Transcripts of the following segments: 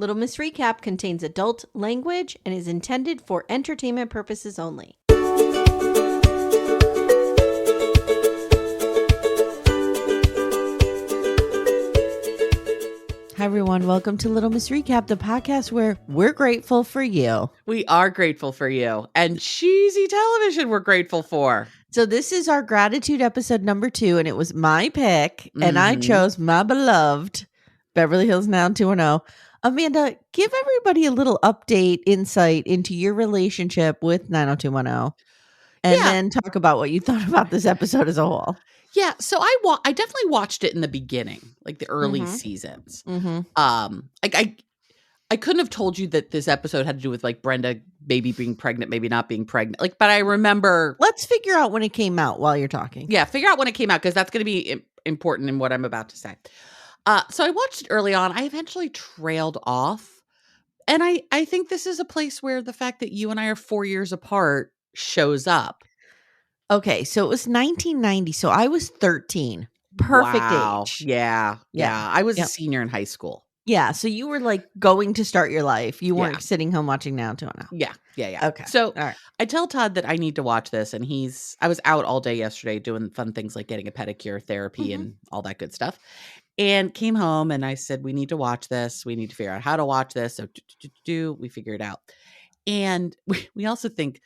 Little Miss Recap contains adult language and is intended for entertainment purposes only. Hi, everyone. Welcome to Little Miss Recap, the podcast where we're grateful for you. We are grateful for you. And cheesy television we're grateful for. So this is our gratitude episode number 2, and it was my pick, and I chose my beloved Beverly Hills 90210. Amanda, give everybody a little update, insight into your relationship with 90210, and then talk about what you thought about this episode as a whole. Yeah, so I definitely watched it in the beginning, like the early seasons. I couldn't have told you that this episode had to do with like Brenda maybe being pregnant, maybe not being pregnant. Like, but I remember. Let's figure out when it came out while you're talking. Yeah, figure out when it came out because that's going to be important in what I'm about to say. So I watched it early on. I eventually trailed off. And I think this is a place where the fact that you and I are 4 years apart shows up. Okay, so it was 1990. So I was 13. Perfect age. Yeah. I was a senior in high school. Yeah, so you were like going to start your life. You weren't sitting home watching Now to Now. Yeah. Okay. So I tell Todd that I need to watch this, and I was out all day yesterday doing fun things like getting a pedicure, therapy, and all that good stuff. And came home and I said, we need to watch this. We need to figure out how to watch this. So we figure it out. And we also think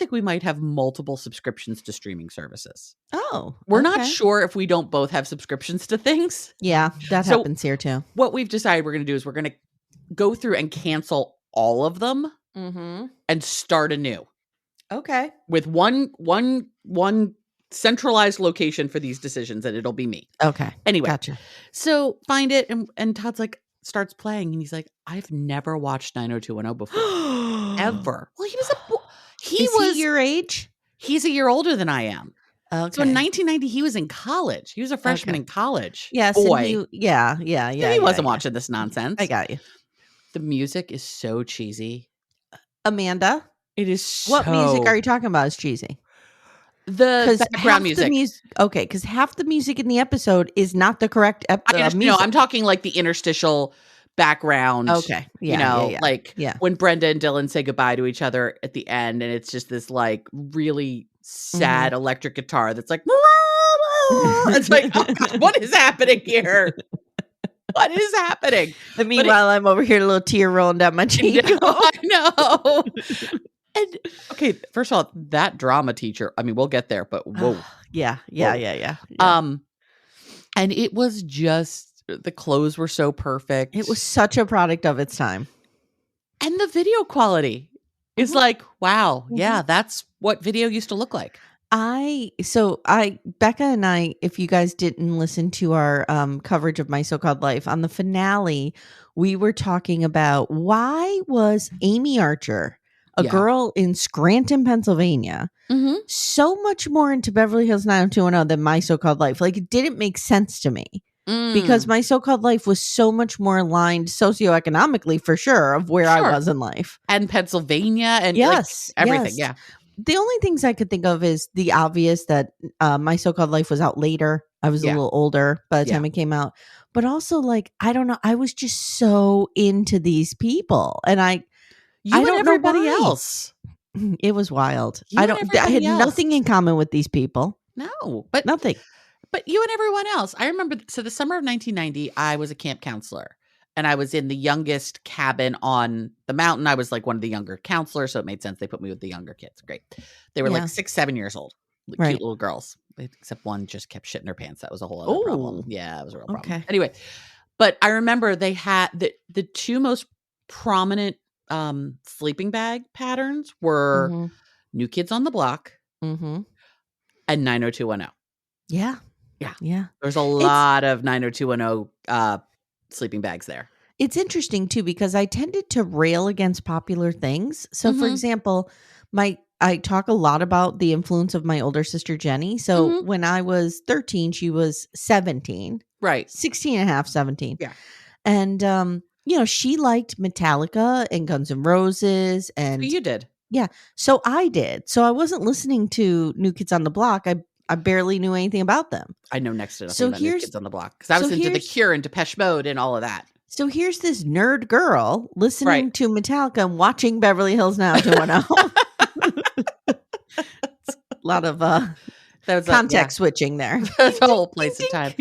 we might have multiple subscriptions to streaming services. Oh, we're not sure if we don't both have subscriptions to things. Yeah, that happens here too. What we've decided we're going to do is we're going to go through and cancel all of them and start anew. Okay. With one centralized location for these decisions, and it'll be me. Okay. Anyway. Gotcha. So find it, and Todd's like, starts playing, and he's like, I've never watched 90210 before. Ever. Well, Is he your age? He's a year older than I am. Okay. So in 1990, he was in college. He was a freshman in college. Yes. Boy. He wasn't watching this nonsense. I got you. The music is so cheesy. Amanda? It is so... What music are you talking about is cheesy? The background music. Okay, because half the music in the episode is not the correct music. No, I'm talking like the interstitial background. Okay. Yeah, when Brenda and Dylan say goodbye to each other at the end, and it's just this like really sad electric guitar that's like, it's like, oh God, what is happening here? What is happening? And meanwhile, I'm over here, a little tear rolling down my cheek. I know. And okay, first of all, that drama teacher, I mean, we'll get there, but whoa. Yeah. And it was just, the clothes were so perfect. It was such a product of its time. And the video quality is like, wow, yeah, that's what video used to look like. Becca and I, if you guys didn't listen to our coverage of My So-Called Life, on the finale, we were talking about why was Amy Archer, a girl in Scranton, Pennsylvania, so much more into Beverly Hills 90210 than My So-Called Life. Like, it didn't make sense to me because My So-Called Life was so much more aligned socioeconomically, for sure, of where I was in life. And Pennsylvania and everything. Yeah. The only things I could think of is the obvious that My So-Called Life was out later. I was a little older by the time it came out. But also, like, I don't know. I was just so into these people. And and everybody else. It was wild. I had nothing in common with these people. No, but nothing. But you and everyone else. I remember, so the summer of 1990, I was a camp counselor. And I was in the youngest cabin on the mountain. I was like one of the younger counselors, so it made sense. They put me with the younger kids. Great. They were like 6, 7 years old. Cute little girls. Except one just kept shitting her pants. That was a whole other problem. Yeah, it was a real problem. Okay. Anyway, but I remember they had the two most prominent sleeping bag patterns were New Kids on the Block and 90210. Yeah. There's a lot of 90210 sleeping bags there. It's interesting too, because I tended to rail against popular things. So for example, I talk a lot about the influence of my older sister, Jenny. So when I was 13, she was 17, right? 16 and a half, 17. Yeah. And, she liked Metallica and Guns N' Roses. And you did. Yeah. So I did. So I wasn't listening to New Kids on the Block. I barely knew anything about them. I know next to nothing about New Kids on the Block because I was into The Cure and Depeche Mode and all of that. So here's this nerd girl listening Right. to Metallica and watching Beverly Hills 90210. A lot of That was context switching there. That's a whole place and time.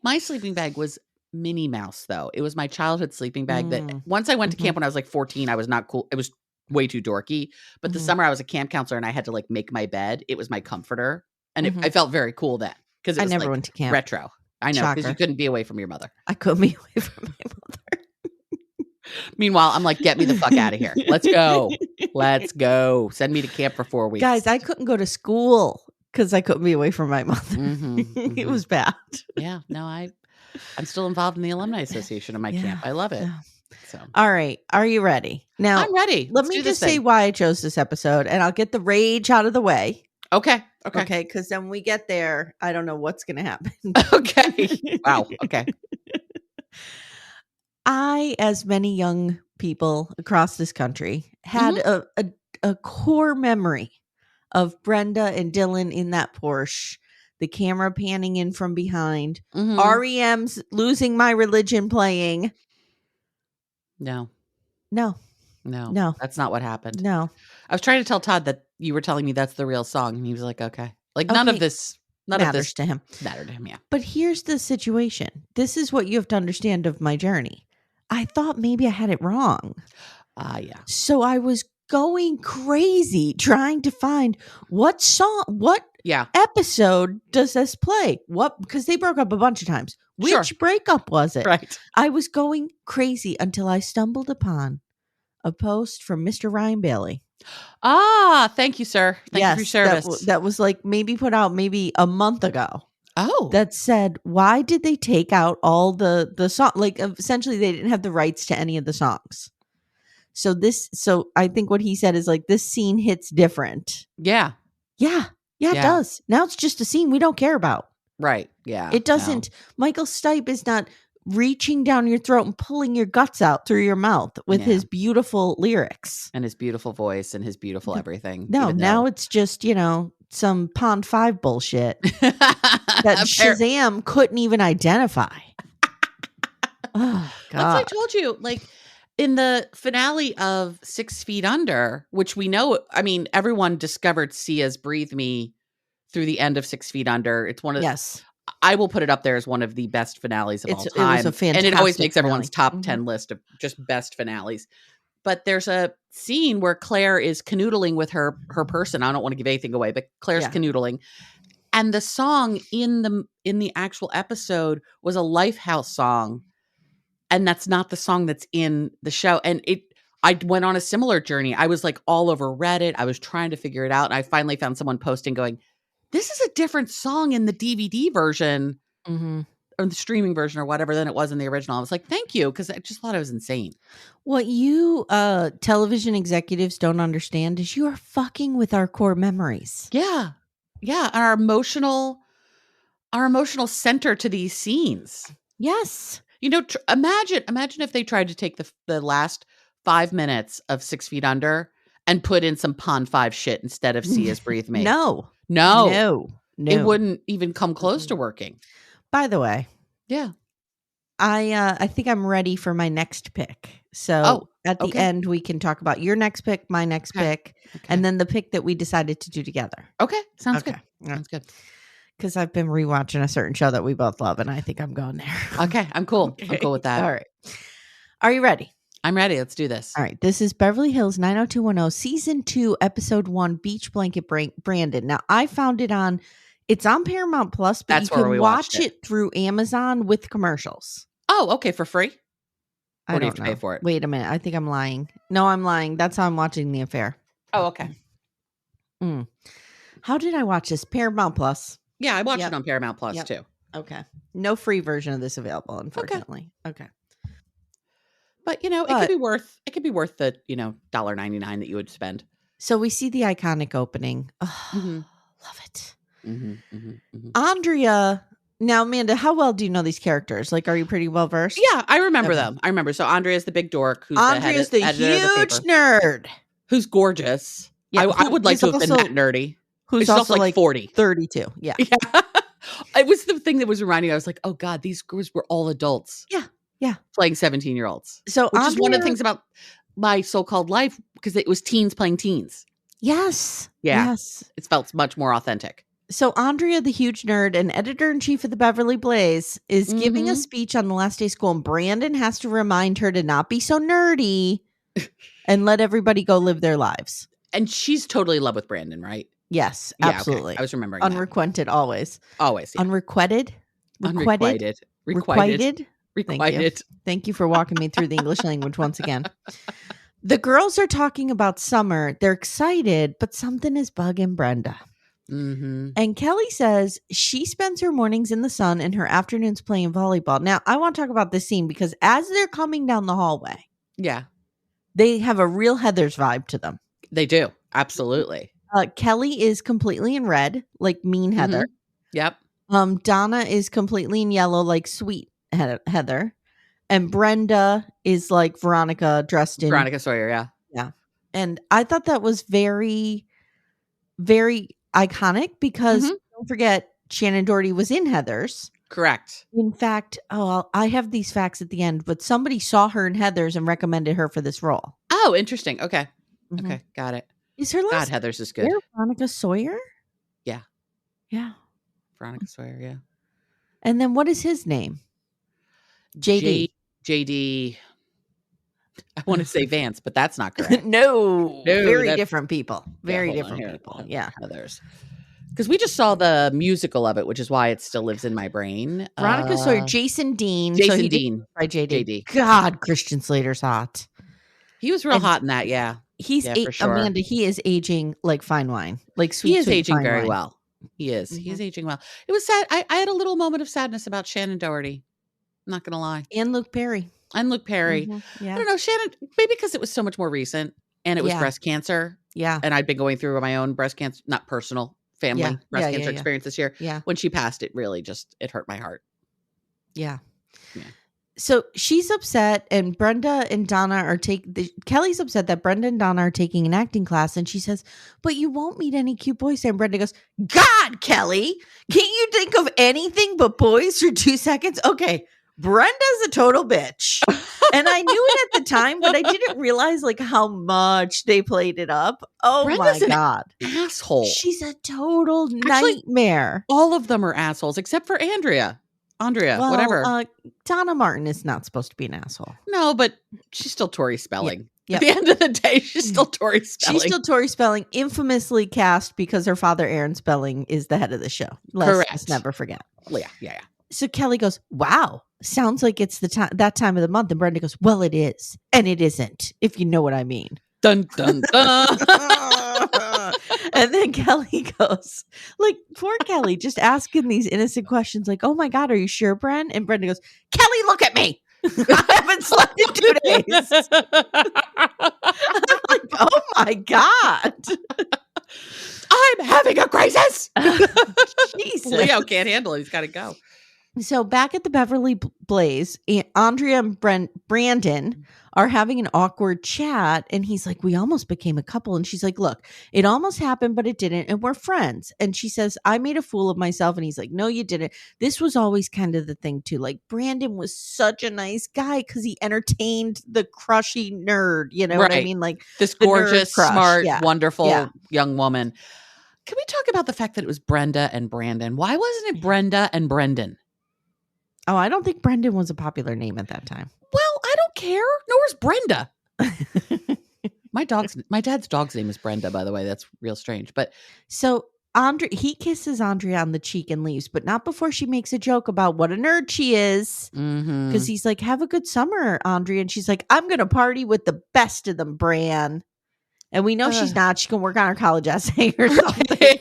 My sleeping bag was Minnie Mouse, though. It was my childhood sleeping bag that once I went to camp when I was like 14, I was not cool. It was way too dorky. But the summer I was a camp counselor and I had to like make my bed. It was my comforter. And I felt very cool then because it was never like went to camp. retro. I know, because you couldn't be away from your mother. I couldn't be away from my mother. Meanwhile, I'm like, get me the fuck out of here. Let's go. Let's go. Send me to camp for 4 weeks. Guys, I couldn't go to school because I couldn't be away from my mother. It was bad. Yeah. No, I'm still involved in the Alumni Association of my camp. I love it. Yeah. So, all right. Are you ready? Now, I'm ready. Let me just say why I chose this episode and I'll get the rage out of the way. Okay. Because then when we get there, I don't know what's going to happen. Okay. Wow. Okay. I, as many young people across this country, had a core memory of Brenda and Dylan in that Porsche, the camera panning in from behind, REM's Losing My Religion playing. No. That's not what happened. No. I was trying to tell Todd that you were telling me that's the real song. And he was like, okay. Like none of this matters to him. Mattered to him, yeah. But here's the situation. This is what you have to understand of my journey. I thought maybe I had it wrong. Yeah. So I was going crazy trying to find what episode does this play? Because they broke up a bunch of times. Which breakup was it? Right. I was going crazy until I stumbled upon a post from Mr. Ryan Bailey. Thank you, sir. Thank you for your service. That was like maybe put out maybe a month ago. Oh. That said, why did they take out all the song? Like essentially they didn't have the rights to any of the songs. So I think what he said is like, this scene hits different. Yeah. Yeah, it does. Now it's just a scene we don't care about. Right. Yeah. It doesn't. No. Michael Stipe is not reaching down your throat and pulling your guts out through your mouth with his beautiful lyrics. And his beautiful voice and his beautiful everything. No, now it's just, some Pond 5 bullshit that Shazam couldn't even identify. Oh, God. That's what I told you. Like, in the finale of 6 Feet Under, which we know, I mean, everyone discovered Sia's Breathe Me through the end of 6 Feet Under. It's one of I will put it up there as one of the best finales of all time. It was a fantastic and it always makes finale. Everyone's top 10 list of just best finales. But there's a scene where Claire is canoodling with her person. I don't want to give anything away, but Claire's canoodling. And the song in the actual episode was a Lifehouse song. And that's not the song that's in the show. And I went on a similar journey. I was like all over Reddit. I was trying to figure it out. And I finally found someone posting going, this is a different song in the DVD version or the streaming version or whatever than it was in the original. I was like, thank you. Because I just thought it was insane. What you television executives don't understand is you are fucking with our core memories. Yeah. Yeah. Our emotional center to these scenes. Yes. Imagine if they tried to take the last 5 minutes of 6 Feet Under and put in some Pond 5 shit instead of Sia's Breathe Me. No. It wouldn't even come close to working. By the way. Yeah. I think I'm ready for my next pick. So at the end, we can talk about your next pick, my next pick, and then the pick that we decided to do together. Okay. Sounds good. Sounds good. Because I've been rewatching a certain show that we both love, and I think I'm going there. Okay. I'm cool. Okay. I'm cool with that. All right. Are you ready? I'm ready. Let's do this. All right. This is Beverly Hills 90210, Season 2, Episode 1, Beach Blanket Brandon. Now, I found it's on Paramount Plus, but you can watch it through Amazon with commercials. Oh, okay. For free? Or do you have to pay for it? Wait a minute. I think I'm lying. No, I'm lying. That's how I'm watching The Affair. Oh, okay. How did I watch this? Paramount Plus. Yeah, I watched it on Paramount Plus too. Okay. No free version of this available, unfortunately. Okay. But it could be worth the, $1.99 that you would spend. So we see the iconic opening. Oh, love it. Andrea. Now, Amanda, how well do you know these characters? Like, are you pretty well versed? Yeah, I remember them. I remember. So Andrea's the big dork. Andrea's the huge nerd. Who's gorgeous. Yeah, I would like to have been that nerdy. Who's also like 40. 32. Yeah. It was the thing that was reminding me. I was like, oh God, these girls were all adults. Yeah. Yeah. Playing 17-year-olds. So which is one of the Andrea- things about my so-called life, because it was teens playing teens. Yes. Yeah. Yes. It felt much more authentic. So Andrea, the huge nerd and editor-in-chief of the Beverly Blaze, is giving a speech on the last day of school, and Brandon has to remind her to not be so nerdy and let everybody go live their lives. And she's totally in love with Brandon, right? Yes, Yeah, absolutely. okay. I was remembering Unrequited always. Always, yeah. Unrequited? Requited. Requited? Requited. Thank you for walking me through the English language once again. The girls are talking about summer. They're excited, but something is bugging Brenda. Mm-hmm. And Kelly says she spends her mornings in the sun and her afternoons playing volleyball. Now, I want to talk about this scene because as they're coming down the hallway, Yeah, they have a real Heathers vibe to them. they do. Absolutely. Kelly is completely in red, like mean Heather. Yep. Donna is completely in yellow, like sweet Heather. And Brenda is like Veronica dressed in Veronica Sawyer, yeah. Yeah. And I thought that was very, very iconic because don't forget, Shannon Doherty was in Heathers. Correct. In fact, I have these facts at the end, but somebody saw her in Heathers and recommended her for this role. Oh, interesting. Okay. Mhm. Okay. Got it. Is her last God, Heathers is good. Veronica Sawyer? Yeah. Yeah. Veronica Sawyer, yeah. And then what is his name? JD. JD. I want to say Vance, but that's not correct. No, very that's- different people. Very hold on different here. people. Yeah. Heathers. Because we just saw the musical of it, which is why it still lives in my brain. Veronica Sawyer, Jason Dean. Jason he Dean. by JD. JD. God, Christian Slater's hot. He was real hot in that, yeah. He's for sure. Amanda. He is aging like fine wine, like sweet. He is sweet aging fine very wine. well. He is. He's aging well. It was sad. I had a little moment of sadness about Shannon Doherty. I'm not going to lie. And Luke Perry. And Luke Perry. Yeah. I don't know, Shannon, maybe because it was so much more recent and it was breast cancer. Yeah. And I'd been going through my own breast cancer, not personal, family breast cancer experience this year. Yeah. When she passed, it really it hurt my heart. Yeah. Yeah. So she's upset, and Brenda and Donna are Kelly's upset that Brenda and Donna are taking an acting class, and she says, "But you won't meet any cute boys." And Brenda goes, "God, Kelly, can't you think of anything but boys for 2 seconds?" Okay, Brenda's a total bitch, and I knew it at the time, but I didn't realize like how much they played it up. Oh Brenda's my God, asshole! she's a total nightmare. All of them are assholes except for Andrea, whatever. Donna Martin is not supposed to be an asshole. No, but she's still Tori Spelling. Yeah. At the end of the day, she's still Tori Spelling. She's still Tori Spelling, infamously cast because her father, Aaron Spelling, is the head of the show. Let's never forget. Yeah. So Kelly goes, "Wow, sounds like it's that time of the month." And Brenda goes, "Well, it is, and it isn't, if you know what I mean." Dun, dun, dun. And then Kelly goes, like, poor Kelly, just asking these innocent questions like, "Oh my God, are you sure, Bren?" And Brenda goes, "Kelly, look at me. I haven't slept in 2 days." I'm like, oh my God. I'm having a crisis. Jesus. Leo can't handle it. He's got to go. So back at the Beverly Blaze, Andrea and Brandon are having an awkward chat, and he's like, "We almost became a couple." And she's like, "Look, it almost happened, but it didn't, and we're friends." And she says, "I made a fool of myself." And he's like, "No, you didn't." This was always kind of the thing too. Like, Brandon was such a nice guy because he entertained the crushy nerd. You know what I mean? Like this gorgeous, smart, Yeah. wonderful young woman. Can we talk about the fact that it was Brenda and Brandon? Why wasn't it Brenda and Brendan? Oh, I don't think Brendan was a popular name at that time. Well, I don't care. Nor is Brenda. My dad's dog's name is Brenda, by the way. That's real strange. But so he kisses Andrea on the cheek and leaves, but not before she makes a joke about what a nerd she is. Because he's like, "Have a good summer, Andrea." And she's like, "I'm going to party with the best of them, Bran." And we know she's not. She can work on her college essay or something.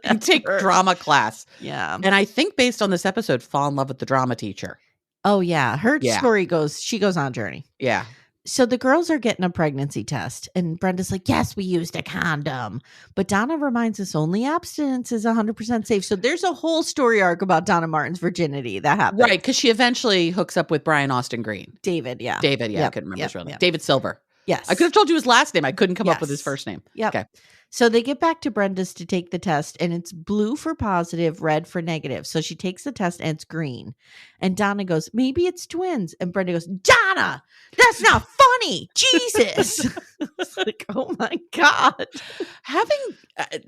And take drama class. Yeah. And I think based on this episode, fall in love with the drama teacher. Oh, yeah. Her story she goes on a journey. Yeah. So the girls are getting a pregnancy test, and Brenda's like, "Yes, we used a condom." But Donna reminds us only abstinence is 100% safe. So there's a whole story arc about Donna Martin's virginity that happened. Right, because she eventually hooks up with Brian Austin Green. David, yeah. I couldn't remember his real name. David Silver. Yes. I could have told you his last name. I couldn't come up with his first name. Yep. Okay. So they get back to Brenda's to take the test, and it's blue for positive, red for negative. So she takes the test, and it's green. And Donna goes, maybe it's twins. And Brenda goes, Donna, that's not funny. Jesus. It's like, oh my God.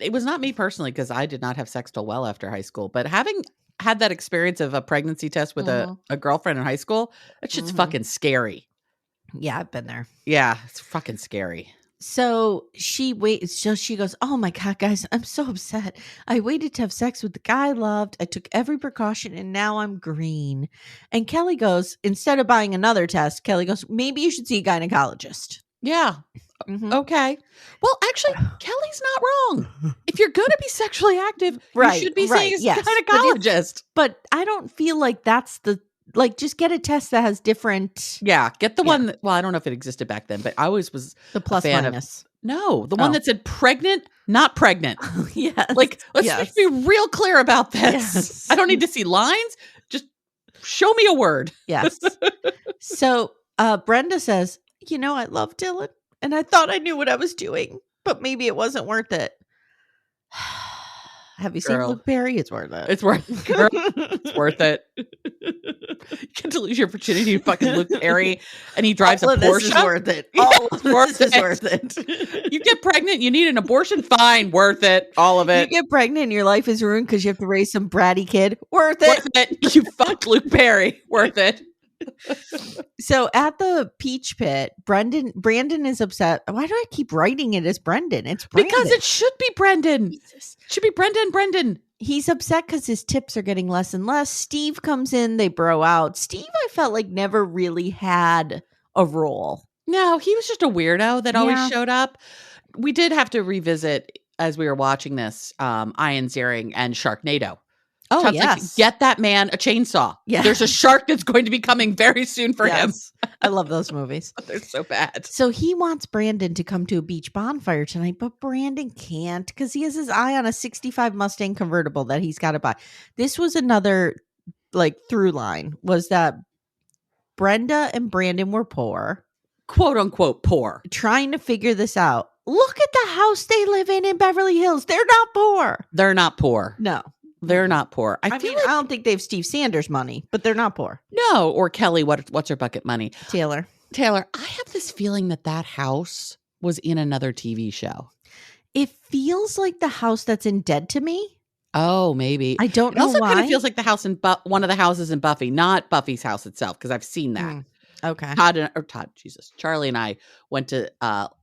It was not me personally, because I did not have sex till well after high school, but having had that experience of a pregnancy test with a girlfriend in high school, that shit's fucking scary. Yeah, I've been there. Yeah, it's fucking scary. So she waits. So she goes, oh my God, guys, I'm so upset. I waited to have sex with the guy I loved. I took every precaution and now I'm green. And Kelly goes, instead of buying another test, Kelly goes, maybe you should see a gynecologist. Yeah. Okay. Well, actually, Kelly's not wrong. If you're going to be sexually active, you should be seeing a gynecologist. But I don't feel like that's just get a test that has different. Yeah. Get the one that, well, I don't know if it existed back then, but I always was the plus minus. No, the one that said pregnant, not pregnant. Yes. Like, let's just be real clear about this. Yes. I don't need to see lines. Just show me a word. Yes. So Brenda says, I love Dylan and I thought I knew what I was doing, but maybe it wasn't worth it. Have you seen Luke Perry? It's worth it. It's worth it. Girl, it's worth it. You get to lose your virginity to fucking Luke Perry, and he drives a Porsche. This is worth it. All of this is worth it. You get pregnant, you need an abortion, fine, worth it. All of it. You get pregnant and your life is ruined because you have to raise some bratty kid. Worth it. You fuck Luke Perry. Worth it. So at the Peach Pit, Brandon is upset. Why do I keep writing it as Brendan? It's Brandon. Because it should be Brendan. Jesus. It should be Brendan. He's upset because his tips are getting less and less. Steve comes in, they bro out. Steve, I felt like never really had a role. No, he was just a weirdo that always showed up. We did have to revisit, as we were watching this, Ian Ziering and Sharknado. Oh, Todd's yes. Like, get that man a chainsaw. Yeah. There's a shark that's going to be coming very soon for him. I love those movies. They're so bad. So he wants Brandon to come to a beach bonfire tonight, but Brandon can't because he has his eye on a 65 Mustang convertible that he's got to buy. This was another through line was that Brenda and Brandon were poor. Quote unquote poor. Trying to figure this out. Look at the house they live in Beverly Hills. They're not poor. They're not poor. No. They're not poor. I don't think they have Steve Sanders money, but they're not poor. No, or Kelly, what's her bucket money? Taylor, I have this feeling that house was in another TV show. It feels like the house that's in Dead to Me. Oh, maybe. I don't know why. It also kind of feels like the house in one of the houses in Buffy, not Buffy's house itself, because I've seen that. Okay. Charlie and I went to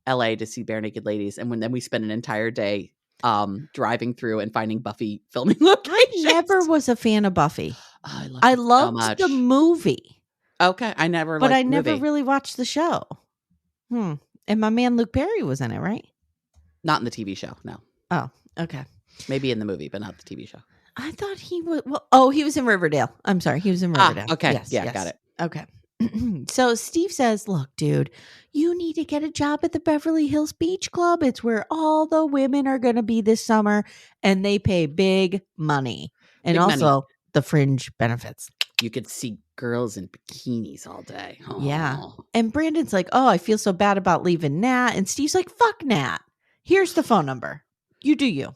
LA to see Bare Naked Ladies, and then we spent an entire day driving through and finding Buffy filming locations. I never was a fan of Buffy. Oh, I loved the movie. Okay, I never really watched the show. And my man Luke Perry was in it, right? Not in the TV show, no. Oh, okay. Maybe in the movie, but not the TV show. I thought he was. He was in Riverdale. I'm sorry, he was in Riverdale. Okay, yes. Got it. Okay. So Steve says, look, dude, you need to get a job at the Beverly Hills Beach Club. It's where all the women are going to be this summer, and they pay big money. And also the fringe benefits. You could see girls in bikinis all day. Oh. Yeah. And Brandon's like, I feel so bad about leaving Nat. And Steve's like, fuck Nat. Here's the phone number. You do you.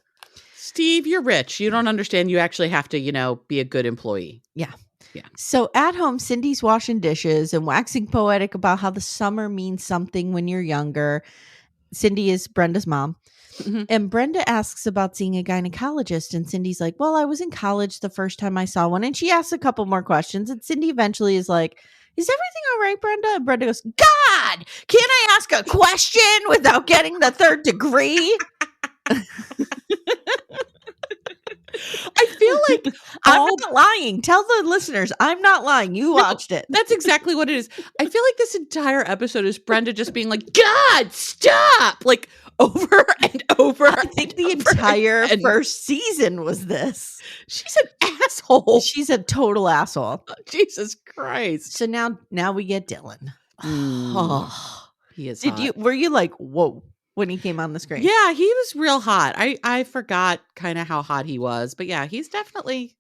Steve, you're rich. You don't understand. You actually have to, be a good employee. Yeah. Yeah. So at home, Cindy's washing dishes and waxing poetic about how the summer means something when you're younger. Cindy is Brenda's mom. Mm-hmm. And Brenda asks about seeing a gynecologist. And Cindy's like, well, I was in college the first time I saw one. And she asks a couple more questions. And Cindy eventually is like, is everything all right, Brenda? And Brenda goes, God, can't I ask a question without getting the third degree? I feel like I'm not lying. Tell the listeners I'm not lying. You watched it. That's exactly what it is. I feel like this entire episode is Brenda just being like, God, stop! Like over and over. I think the entire first season was this. She's an asshole. She's a total asshole. Oh, Jesus Christ. So now we get Dylan. He is. Were you like, whoa? When he came on the screen. Yeah, he was real hot. I forgot kind of how hot he was. But yeah, he's definitely,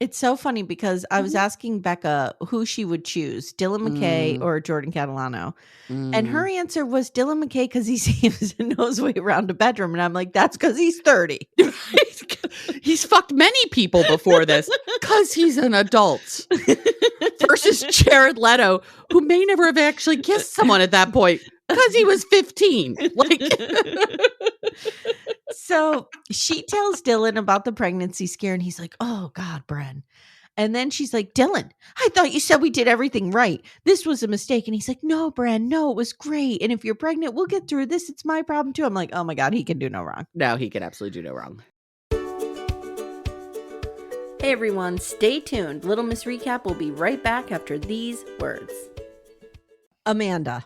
It's so funny because I was asking Becca who she would choose, Dylan McKay or Jordan Catalano. And her answer was Dylan McKay because he seems to know his way around a bedroom. And I'm like, that's because he's 30. He's fucked many people before this because he's an adult. Versus Jared Leto, who may never have actually kissed someone at that point because he was 15. Like, so she tells Dylan about the pregnancy scare, and he's like, "Oh God, Bren." And then she's like, "Dylan, I thought you said we did everything right. This was a mistake." And he's like, "No, Bren, no, it was great. And if you're pregnant, we'll get through this. It's my problem too." I'm like, "Oh my God, he can do no wrong." No, he can absolutely do no wrong. Hey everyone, stay tuned. Little Miss Recap will be right back after these words. Amanda.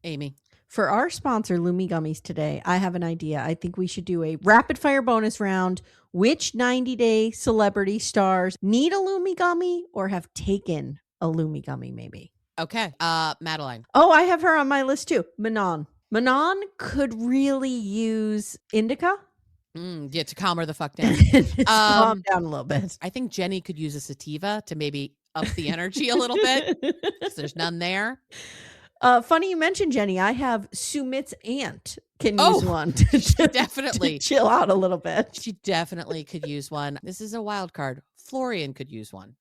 Amy. For our sponsor, Lumi Gummies today, I have an idea. I think we should do a rapid fire bonus round. Which 90-day celebrity stars need a Lumi Gummy or have taken a Lumi Gummy maybe? Okay. Madeline. Oh, I have her on my list too. Manon. Manon could really use indica. Yeah, to calm her the fuck down. Calm down a little bit. I think Jenny could use a sativa to maybe up the energy a little bit because there's none there. Funny you mentioned Jenny. I have Sumit's aunt can use one to definitely chill out a little bit. She definitely could use one. This is a wild card. Florian could use one.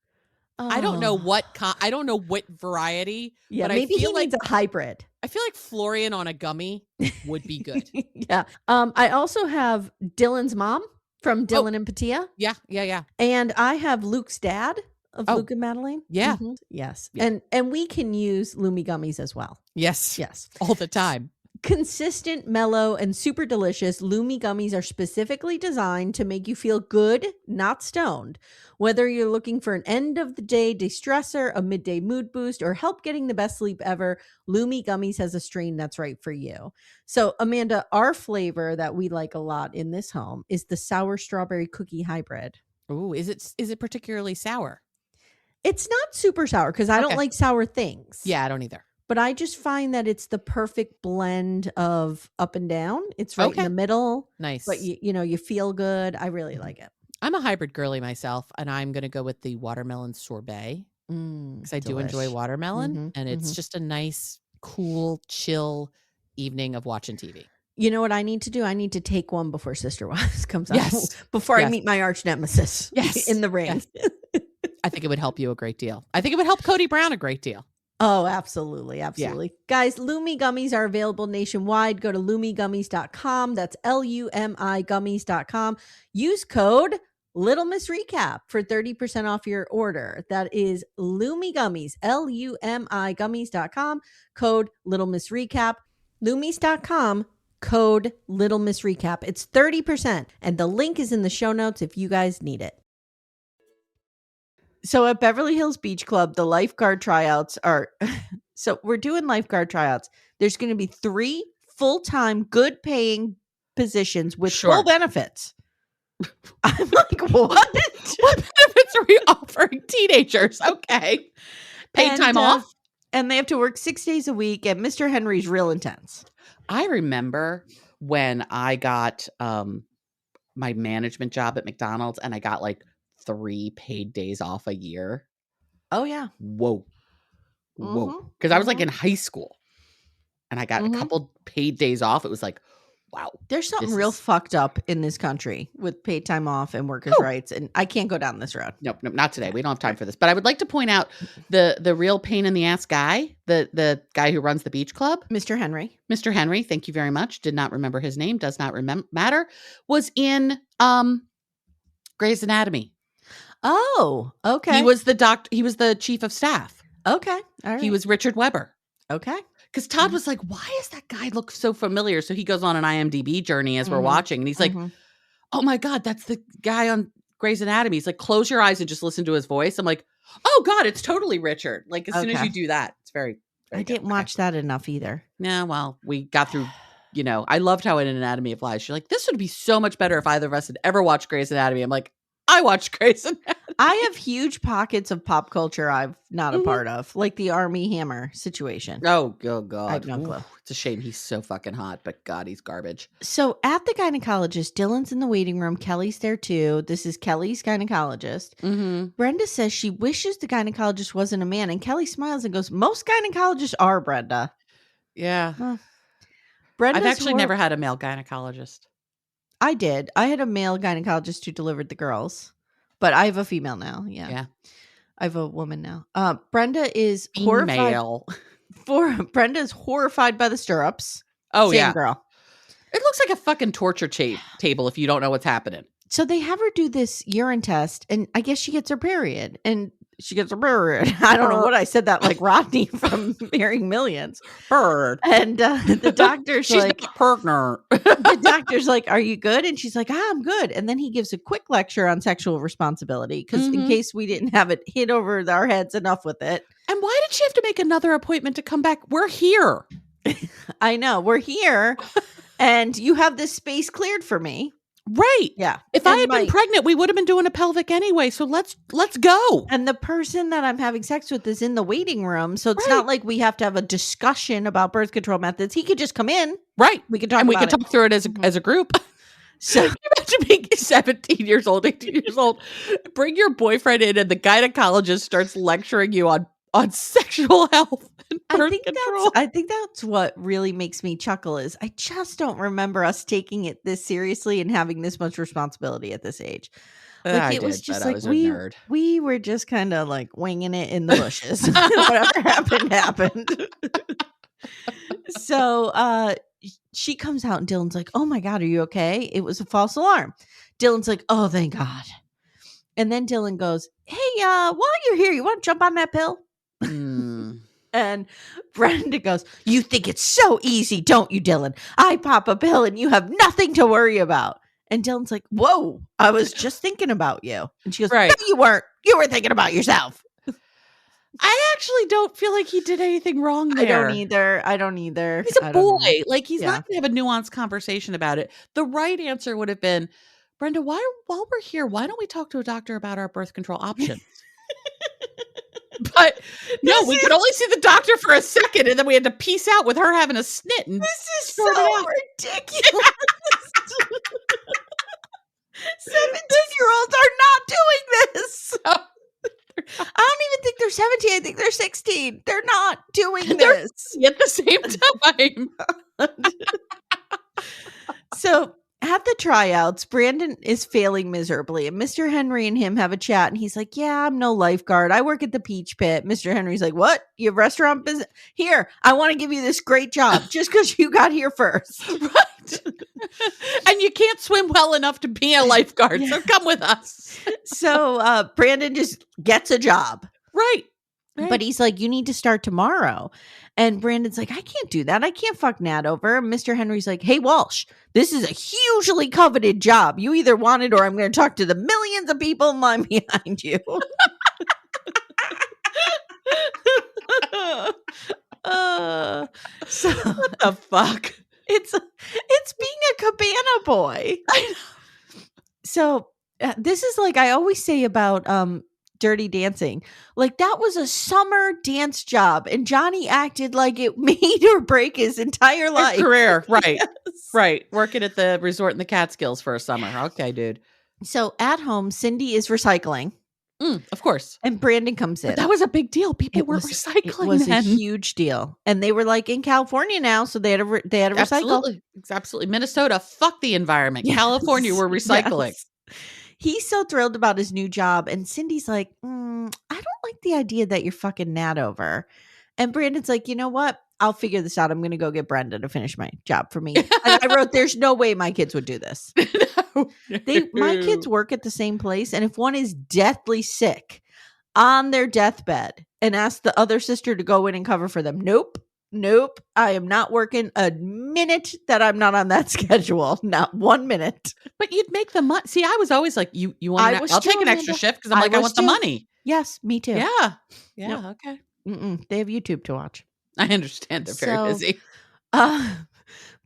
I don't know what variety. Yeah, but maybe I feel he needs a hybrid. I feel like Florian on a gummy would be good. Yeah. I also have Dylan's mom from Dylan and Patia. Yeah. And I have Luke's dad of Luke and Madeline. Yeah. Mm-hmm. Yes. Yeah. And we can use Lumi Gummies as well. Yes. Yes. All the time. Consistent, mellow, and super delicious, Lumi Gummies are specifically designed to make you feel good, not stoned. Whether you're looking for an end-of-the-day de-stressor, a midday mood boost, or help getting the best sleep ever, Lumi Gummies has a strain that's right for you. So, Amanda, our flavor that we like a lot in this home is the sour strawberry cookie hybrid. Ooh, is it particularly sour? It's not super sour because I don't like sour things. Yeah, I don't either. But I just find that it's the perfect blend of up and down. It's right in the middle. Nice. But you feel good. I really like it. I'm a hybrid girly myself, and I'm going to go with the watermelon sorbet because I do enjoy watermelon, and it's just a nice, cool, chill evening of watching TV. You know what I need to do? I need to take one before Sister Wives comes out. Before I meet my arch nemesis in the ring. Yes. I think it would help you a great deal. I think it would help Cody Brown a great deal. Oh, absolutely. Absolutely. Yeah. Guys, Lumi Gummies are available nationwide. Go to lumigummies.com. That's LUMI gummies.com. Use code Little Miss Recap for 30% off your order. That is Lumi Gummies, LUMI gummies.com. Code Little Miss Recap. Lumis.com. Code Little Miss Recap. It's 30%. And the link is in the show notes if you guys need it. So at Beverly Hills Beach Club, the lifeguard tryouts are, so we're doing lifeguard tryouts. There's going to be 3 full-time, good-paying positions with full benefits. I'm like, what? What benefits are we offering teenagers? Okay. Paid time off? And they have to work 6 days a week, and Mr. Henry's real intense. I remember when I got my management job at McDonald's, and I got like 3 paid days off a year. Oh, yeah. Whoa. Because I was like in high school and I got a couple paid days off. It was like, wow. There's something real fucked up in this country with paid time off and workers' rights. And I can't go down this road. Nope, not today. We don't have time for this. But I would like to point out the real pain in the ass guy, the guy who runs the beach club. Mr. Henry. Mr. Henry, thank you very much. Did not remember his name. Does not matter. Was in Grey's Anatomy. Oh, okay. He was the doctor. He was the chief of staff. Okay. All right. He was Richard Weber. Okay. Because Todd was like, why does that guy look so familiar? So he goes on an IMDb journey as we're watching. And he's like, oh my God, that's the guy on Grey's Anatomy. He's like, close your eyes and just listen to his voice. I'm like, oh God, it's totally Richard. Like as soon as you do that, it's very I didn't watch that enough either. Yeah, well, we got through, I loved how in Anatomy of Lies, you're like, this would be so much better if either of us had ever watched Grey's Anatomy. I'm like, I watched Grey's Anatomy. I have huge pockets of pop culture I'm not a Mhm. part of, like the Army Hammer situation. Oh, God. I have no clue. It's a shame he's so fucking hot, but God, he's garbage. So at the gynecologist, Dylan's in the waiting room. Kelly's there too. This is Kelly's gynecologist. Mm-hmm. Brenda says she wishes the gynecologist wasn't a man. And Kelly smiles and goes, most gynecologists are, Brenda. Yeah. Well, I've actually never had a male gynecologist. I did. I had a male gynecologist who delivered the girls, but I have a female now. Yeah. I have a woman now. Brenda is Female. horrified. Brenda's horrified by the stirrups. Oh, Same yeah. girl. It looks like a fucking torture table if you don't know what's happening. So they have her do this urine test, and I guess she gets her period. And she gets her period. I don't know what I said that like Rodney from Marrying Millions. Bird. And the doctor's she's like, not pregnant. The doctor's like, are you good? And she's like, I'm good. And then he gives a quick lecture on sexual responsibility because in case we didn't have it hit over our heads enough with it. And why did she have to make another appointment to come back? We're here. I know. We're here. And you have this space cleared for me. Right. Yeah. If I had been pregnant, we would have been doing a pelvic anyway. So let's go. And the person that I'm having sex with is in the waiting room. So it's not like we have to have a discussion about birth control methods. He could just come in. Right. We could talk and we about could talk through it as a group. So imagine being 17 years old, 18 years old. Bring your boyfriend in and the gynecologist starts lecturing you on sexual health and birth control. I think that's what really makes me chuckle is I just don't remember us taking it this seriously and having this much responsibility at this age. Like it was just like we were just kind of like winging it in the bushes. Whatever happened. So she comes out and Dylan's like, oh my God, are you okay? It was a false alarm. Dylan's like, oh, thank God. And then Dylan goes, hey, while you're here, you want to jump on that pill? And Brenda goes, you think it's so easy, don't you, Dylan? I pop a pill and you have nothing to worry about. And Dylan's like, whoa, I was just thinking about you. And she goes, no, you weren't. You were thinking about yourself. I actually don't feel like he did anything wrong there. I don't either. He's a boy. Like, he's not going to have a nuanced conversation about it. The right answer would have been, Brenda, while we're here, why don't we talk to a doctor about our birth control options? But no, we could only see the doctor for a second, and then we had to peace out with her having a snit. And this is so ridiculous. 17-year-olds are not doing this. I don't even think they're 17. I think they're 16. They're not doing this at the same time. So at the tryouts, Brandon is failing miserably, and Mr. Henry and him have a chat, and he's like, yeah, I'm no lifeguard. I work at the Peach Pit. Mr. Henry's like, what? You have restaurant business? Here, I want to give you this great job just because you got here first. Right. And you can't swim well enough to be a lifeguard, so come with us. So Brandon just gets a job. Right. But he's like, you need to start tomorrow. And Brandon's like, I can't do that. I can't fuck Nat over. And Mr. Henry's like, hey, Walsh, this is a hugely coveted job. You either want it or I'm going to talk to the millions of people in line behind you. So what the fuck? It's being a cabana boy. So this is like I always say about Dirty Dancing. Like that was a summer dance job and Johnny acted like it made or break his entire life. His career. Right. Yes. Right. Working at the resort in the Catskills for a summer. Okay, dude. So at home, Cindy is recycling. Of course. And Brandon comes in. But that was a big deal. People were recycling. It was a huge deal. And they were like in California now, so they had to recycle. Absolutely. Absolutely. Minnesota, fuck the environment. Yes. California, we're recycling. Yes. He's so thrilled about his new job. And Cindy's like, I don't like the idea that you're fucking Nat over. And Brandon's like, you know what? I'll figure this out. I'm going to go get Brenda to finish my job for me. And I wrote, there's no way my kids would do this. My kids work at the same place. And if one is deathly sick on their deathbed and ask the other sister to go in and cover for them, nope. I am not working a minute that I'm not on that schedule. Not 1 minute. But you'd make the money. See, I was always like, you want I'll take an extra shift because I'm like, I want the money. Yes, me too. Yeah. Yep. Okay. They have YouTube to watch. I understand. They're very busy.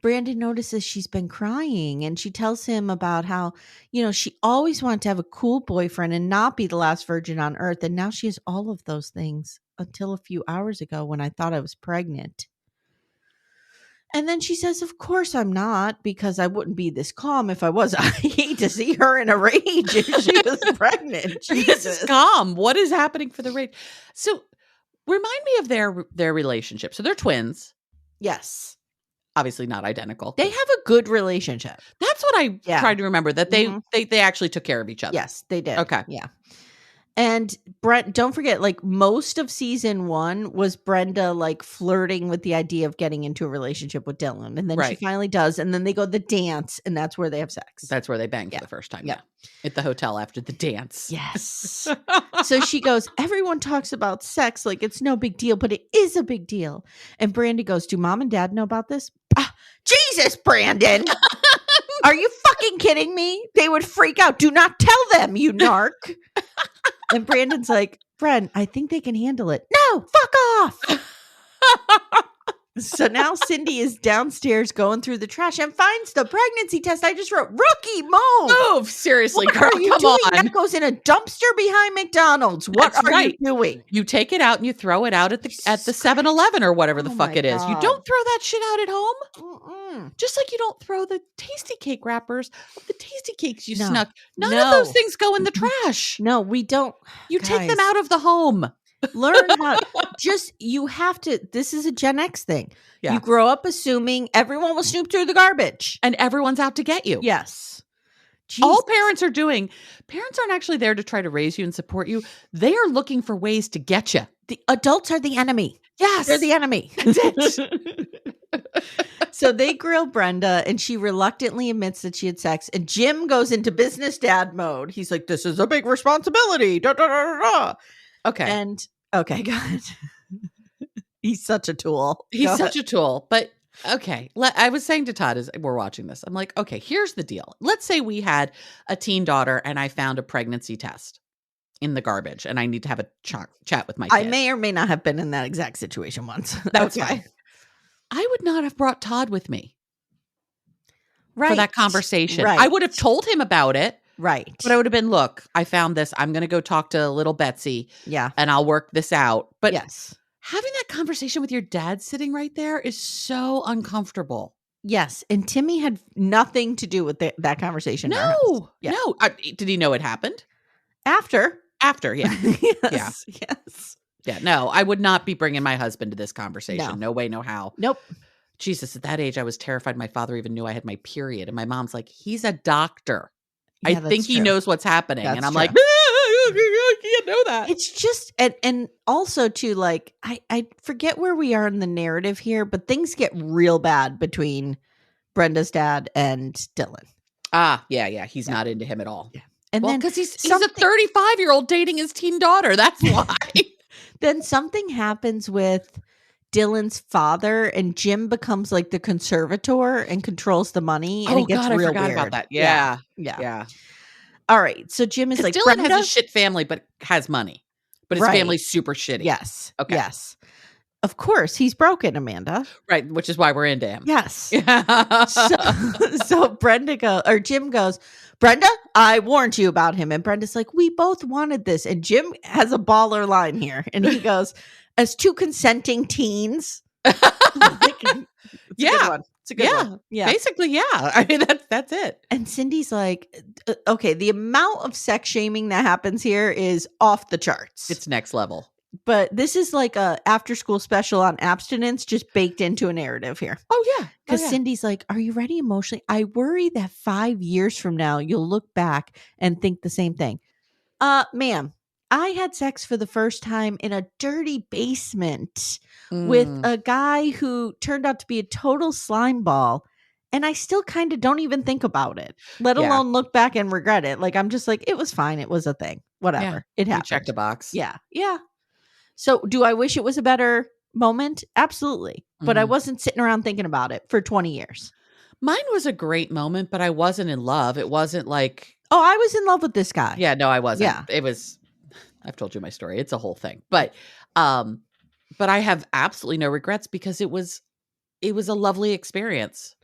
Brandon notices she's been crying, and she tells him about how, she always wanted to have a cool boyfriend and not be the last virgin on earth. And now she has all of those things until a few hours ago when I thought I was pregnant. And then she says, of course I'm not, because I wouldn't be this calm if I was. I hate to see her in a rage if she was pregnant. This is calm. What is happening for the rage? So remind me of their relationship. So they're twins. Yes. Obviously not identical. They have a good relationship. That's what I tried to remember, that they actually took care of each other. Yes, they did. Okay. Yeah. And don't forget, like, most of season 1 was Brenda like flirting with the idea of getting into a relationship with Dylan. And then she finally does. And then they go to the dance, and that's where they have sex. That's where they bang for the first time. Yeah. At the hotel after the dance. Yes. So she goes, everyone talks about sex like it's no big deal, but it is a big deal. And Brandon goes, do mom and dad know about this? Jesus, Brandon. Are you fucking kidding me? They would freak out. Do not tell them, you narc. And Brandon's like, Bren, I think they can handle it. No, fuck off. So now Cindy is downstairs going through the trash and finds the pregnancy test I just wrote. Rookie move. Seriously, what girl, are you come doing? on. That goes in a dumpster behind McDonald's. What are you doing? You take it out and you throw it out at the 7-Eleven or whatever the fuck it is. God. You don't throw that shit out at home. Mm-mm. Just like you don't throw the tasty cake wrappers of the tasty cakes you No. snuck. None of those things go in the trash. No, we don't. You take them out of the home. Learn how you have to. This is a Gen X thing. Yeah. You grow up assuming everyone will snoop through the garbage. And everyone's out to get you. Yes. All parents aren't actually there to try to raise you and support you. They are looking for ways to get you. The adults are the enemy. Yes. They're the enemy. That's it. So they grill Brenda, and she reluctantly admits that she had sex. And Jim goes into business dad mode. He's like, this is a big responsibility. Da, da, da, da. Okay. And okay, good. He's such a tool. He's such a tool. But okay. I was saying to Todd as we're watching this, I'm like, okay, here's the deal. Let's say we had a teen daughter and I found a pregnancy test in the garbage and I need to have a chat with my kid. I may or may not have been in that exact situation once. That's fine. I would not have brought Todd with me for that conversation. Right. I would have told him about it. Right. But I would have been, look, I found this. I'm going to go talk to little Betsy. Yeah. And I'll work this out. But yes, having that conversation with your dad sitting right there is so uncomfortable. Yes. And Timmy had nothing to do with that conversation. No. No. Did he know it happened? After, yeah. Yes. Yes. Yeah. No, I would not be bringing my husband to this conversation. No way, no how. Nope. Jesus, at that age, I was terrified my father even knew I had my period. And my mom's like, he's a doctor. I think he knows what's happening. And I'm like, I can't know that. It's just, and also too, like, I forget where we are in the narrative here, but things get real bad between Brenda's dad and Dylan. Yeah. He's not into him at all. Yeah. And then because he's a 35-year-old dating his teen daughter. That's why. Then something happens with Dylan's father, and Jim becomes like the conservator and controls the money. And it gets real I forgot weird about that. Yeah. All right. So Jim is like, Dylan has a shit family, but has money. But his family's super shitty. Yes. Okay. Yes. Of course. He's broken, Amanda. Right. Which is why we're into him. Yes. So Jim goes, Brenda, I warned you about him. And Brenda's like, we both wanted this. And Jim has a baller line here. And he goes, as two consenting teens. It's a good one. Yeah. Basically, yeah. I mean, that's it. And Cindy's like, okay, the amount of sex shaming that happens here is off the charts. It's next level. But this is like a after school special on abstinence just baked into a narrative here. Oh, yeah. Because Cindy's like, are you ready emotionally? I worry that 5 years from now, you'll look back and think the same thing. Ma'am, I had sex for the first time in a dirty basement with a guy who turned out to be a total slime ball. And I still kind of don't even think about it, let alone look back and regret it. Like, I'm just like, it was fine. It was a thing. Whatever. It happened. Check the box. Yeah. Yeah. So do I wish it was a better moment? Absolutely. But I wasn't sitting around thinking about it for 20 years. Mine was a great moment, but I wasn't in love. It wasn't like, oh, I was in love with this guy. Yeah, no, I wasn't. Yeah. It was, I've told you my story. It's a whole thing. But I have absolutely no regrets because it was it was a lovely experience.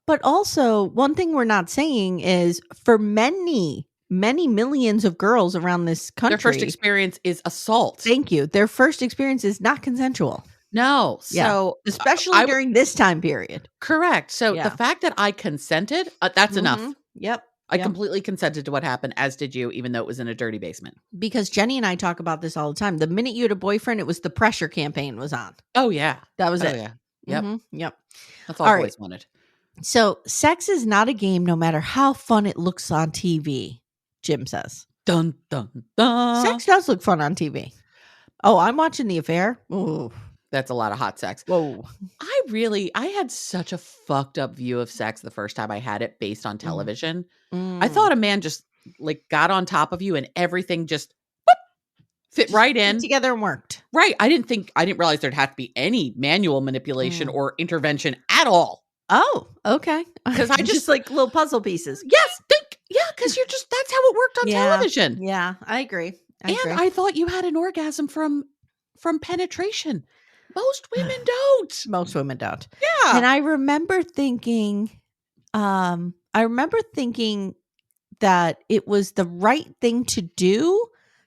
But also, one thing we're not saying is for many millions of girls around this country, Their first experience is assault. Thank you. Their first experience is not consensual. No. Yeah. So Especially during this time period. Correct. So Yeah. the fact that I consented, that's enough. Yep. I completely consented to what happened, as did you, even though it was in a dirty basement. Because Jenny and I talk about this all the time. The minute you had a boyfriend, it was the pressure campaign was on. Oh, yeah. That was it. Yeah. Yep. Yep. That's all boys wanted. So sex is not a game no matter how fun it looks on TV, Jim says. Dun, dun, dun. Sex does look fun on TV. Oh, I'm watching The Affair. Ooh. That's a lot of hot sex. Whoa. I had such a fucked up view of sex the first time I had it based on television. I thought a man just like got on top of you and everything just fit right in together and worked. Right. I didn't realize there'd have to be any manual manipulation or intervention at all. Oh, okay. Because I just like little puzzle pieces. Yes. Because that's how it worked on television. Yeah, I agree. I thought you had an orgasm from penetration. Most women don't. Most women don't. Yeah. And I remember thinking that it was the right thing to do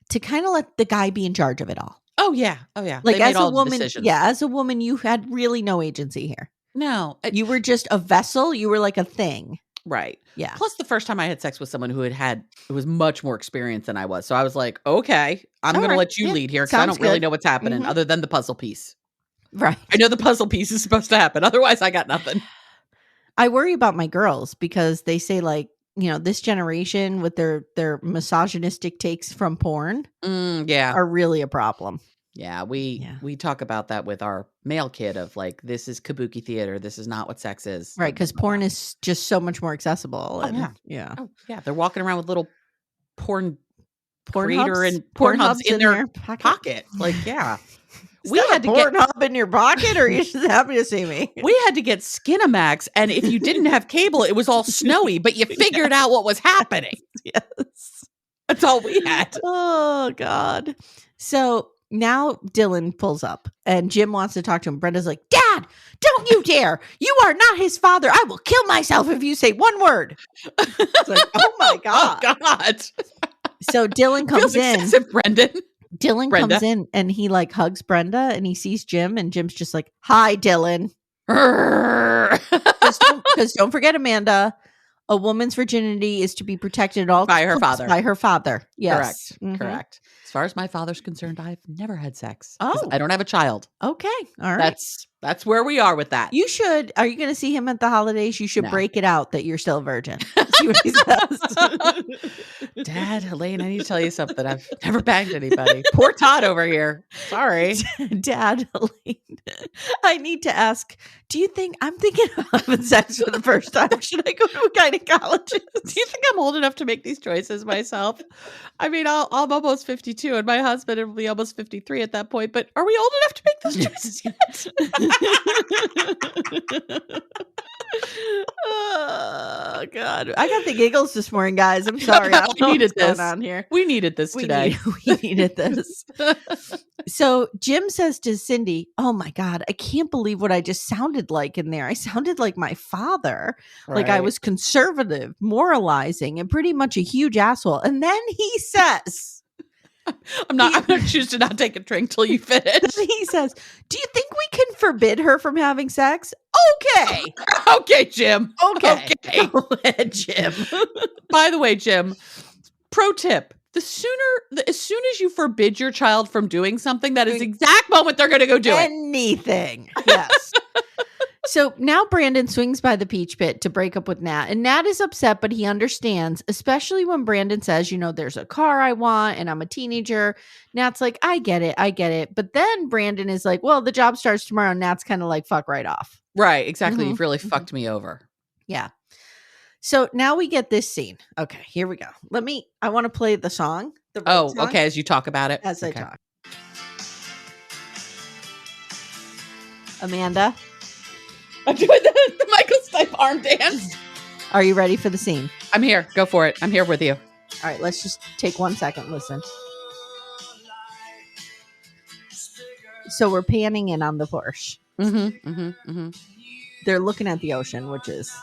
to kind of let the guy be in charge of it all. Oh yeah. Oh yeah. Like as a woman, as a woman, you had really no agency here. No. You were just a vessel. You were like a thing. Right. Yeah. Plus the first time I had sex with someone who was much more experienced than I was. So I was like, okay, I'm going to let you lead here because I don't really know what's happening other than the puzzle piece. Right. I know the puzzle piece is supposed to happen. Otherwise I got nothing. I worry about my girls because they say like, this generation with their misogynistic takes from porn are really a problem. Yeah, we talk about that with our male kid of like, this is kabuki theater. This is not what sex is. Right, because porn is just so much more accessible. Yeah. Oh, yeah. They're walking around with little porn creator and porn hubs in their pocket. Like, yeah. We had to get hub in your pocket, or are you just happy to see me? We had to get Skinamax, and if you didn't have cable, it was all snowy, but you figured out what was happening. Yes. That's all we had. Oh, God. So now Dylan pulls up and Jim wants to talk to him. Brenda's like, Dad, don't you dare. You are not his father. I will kill myself if you say one word. It's like, oh my God. Oh God. So Dylan comes in. Brendan. Dylan comes in and he like hugs Brenda and he sees Jim and Jim's just like, hi, Dylan. Because don't forget, Amanda, a woman's virginity is to be protected at all by her father. By her father. Yes. Correct. Correct. As far as my father's concerned, I've never had sex. Oh, I don't have a child. Okay. All right. That's where we are with that. You should. Are you going to see him at the holidays? You should break it out that you're still a virgin. See what he says. Dad, Elaine, I need to tell you something. I've never banged anybody. Poor Todd over here. Sorry. Dad, Elaine, I need to ask, I'm thinking of having sex for the first time. Should I go to a gynecologist? Do you think I'm old enough to make these choices myself? I mean, I'm almost 52 and my husband will be almost 53 at that point, but are we old enough to make those choices yet? Oh God, I got the giggles this morning, guys. I'm sorry. I needed this on here. We needed this today. We needed this. So Jim says to Cindy, "Oh my God, I can't believe what I just sounded like in there. I sounded like my father. Like I was conservative, moralizing, and pretty much a huge asshole." And then he says. I'm going to choose to not take a drink till you finish. He says, "Do you think we can forbid her from having sex?" Okay. Okay, Jim. Okay. Go ahead, Jim. By the way, Jim, pro tip. As soon as you forbid your child from doing something, that is the exact moment they're going to go do anything. Yes. So now Brandon swings by the peach pit to break up with Nat. And Nat is upset, but he understands, especially when Brandon says, there's a car I want and I'm a teenager. Nat's like, I get it. But then Brandon is like, well, the job starts tomorrow. And Nat's kind of like, fuck right off. Right. Exactly. You've really fucked me over. Yeah. So now we get this scene. Okay, here we go. I want to play the song. Song, okay. As you talk about it. I talk. Amanda. I'm doing the Michael Stipe arm dance. Are you ready for the scene? I'm here. Go for it. I'm here with you. All right, let's just take 1 second. Listen. So we're panning in on the Porsche. They're looking at the ocean, which is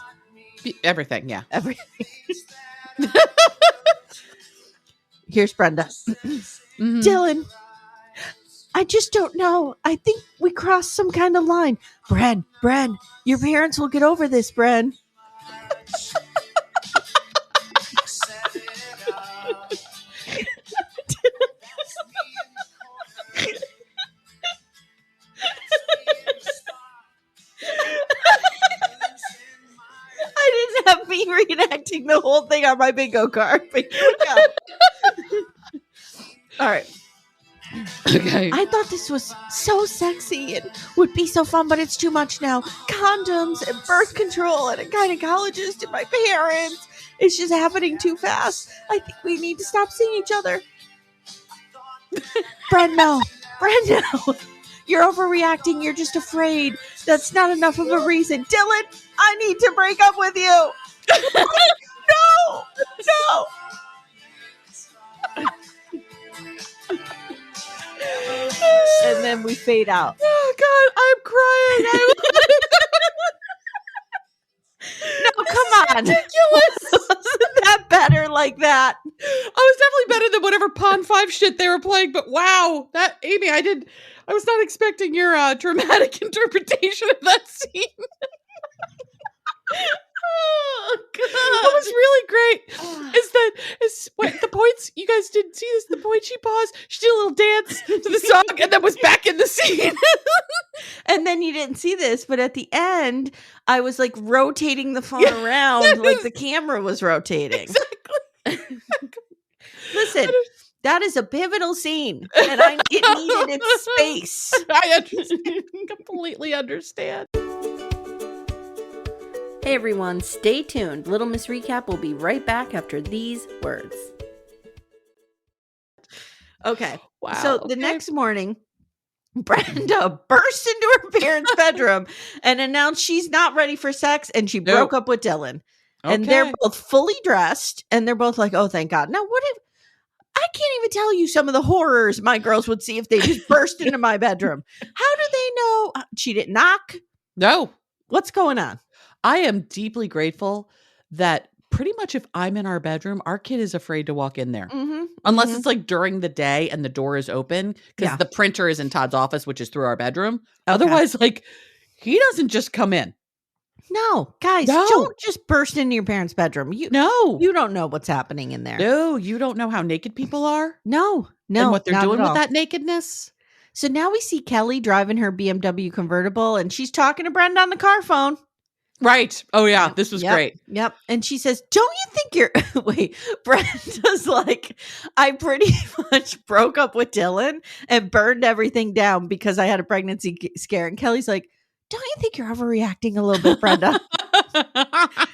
everything. Yeah. everything. Here's Brenda. Mhm. Dylan, I just don't know. I think we crossed some kind of line. Bren, your parents will get over this, Bren. I didn't have me reenacting the whole thing on my bingo card, but here we go. All right. Okay. I thought this was so sexy and would be so fun, but it's too much now. Condoms and birth control and a gynecologist and my parents. It's just happening too fast. I think we need to stop seeing each other. Brenda, you're overreacting. You're just afraid. That's not enough of a reason. Dylan, I need to break up with you. No. And then we fade out. Oh God, I'm crying. No, come on. Ridiculous. Wasn't that better like that? I was definitely better than whatever Pond 5 shit they were playing, but wow, that Amy, I was not expecting your dramatic interpretation of that scene. Oh, God. What was really great is what the points, you guys didn't see this, the point she paused, she did a little dance to the song and then was back in the scene. And then you didn't see this, but at the end, I was like rotating the phone around like the camera was rotating. Exactly. Listen, that is a pivotal scene, and it needed its space. I understand. Completely understand. Hey everyone, stay tuned. Little Miss Recap will be right back after these words. Okay. Wow. So the next morning, Brenda burst into her parents' bedroom and announced she's not ready for sex and she broke up with Dylan. And they're both fully dressed and they're both like, oh, thank God. Now, what if I can't even tell you some of the horrors my girls would see if they just burst into my bedroom? How do they know she didn't knock? No. What's going on? I am deeply grateful that pretty much if I'm in our bedroom, our kid is afraid to walk in there. Mm-hmm. Unless it's like during the day and the door is open because the printer is in Todd's office, which is through our bedroom. Okay. Otherwise, like, he doesn't just come in. No, guys, don't just burst into your parents' bedroom. You don't know what's happening in there. No, you don't know how naked people are. No. And what they're doing with that nakedness. So now we see Kelly driving her BMW convertible and she's talking to Brenda on the car phone. Right. Oh, yeah. This was great. Yep. And she says, don't you think you're... Wait, Brenda's like, I pretty much broke up with Dylan and burned everything down because I had a pregnancy scare. And Kelly's like, don't you think you're overreacting a little bit, Brenda?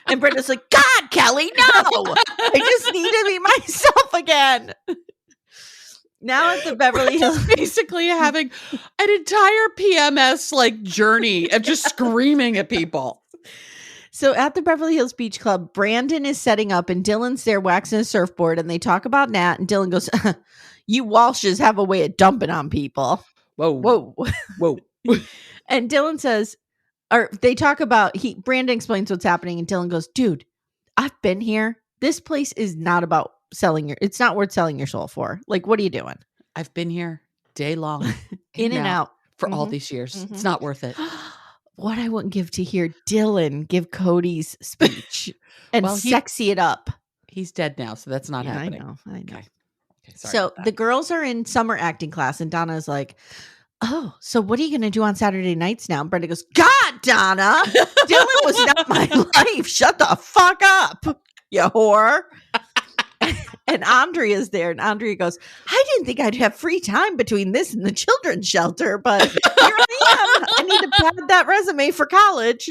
And Brenda's like, God, Kelly, no! I just need to be myself again. Now at the Beverly Hills, basically having an entire PMS like journey of just screaming at people. So at the Beverly Hills Beach Club, Brandon is setting up and Dylan's there waxing a surfboard and they talk about Nat and Dylan goes, you Walshes have a way of dumping on people. Whoa. And Dylan says, or they talk about, Brandon explains what's happening and Dylan goes, dude, I've been here. This place is not about it's not worth selling your soul for. Like, what are you doing? I've been here day long. in and out. For all these years. Mm-hmm. It's not worth it. What I wouldn't give to hear Dylan give Cody's speech and sexy it up. He's dead now, so that's not happening. I know. Okay, sorry so the girls are in summer acting class and Donna's like, oh, so what are you going to do on Saturday nights now? And Brenda goes, God, Donna, Dylan was not my life. Shut the fuck up, you whore. And Andrea's there, and Andrea goes, I didn't think I'd have free time between this and the children's shelter, but here I am. I need to pad that resume for college.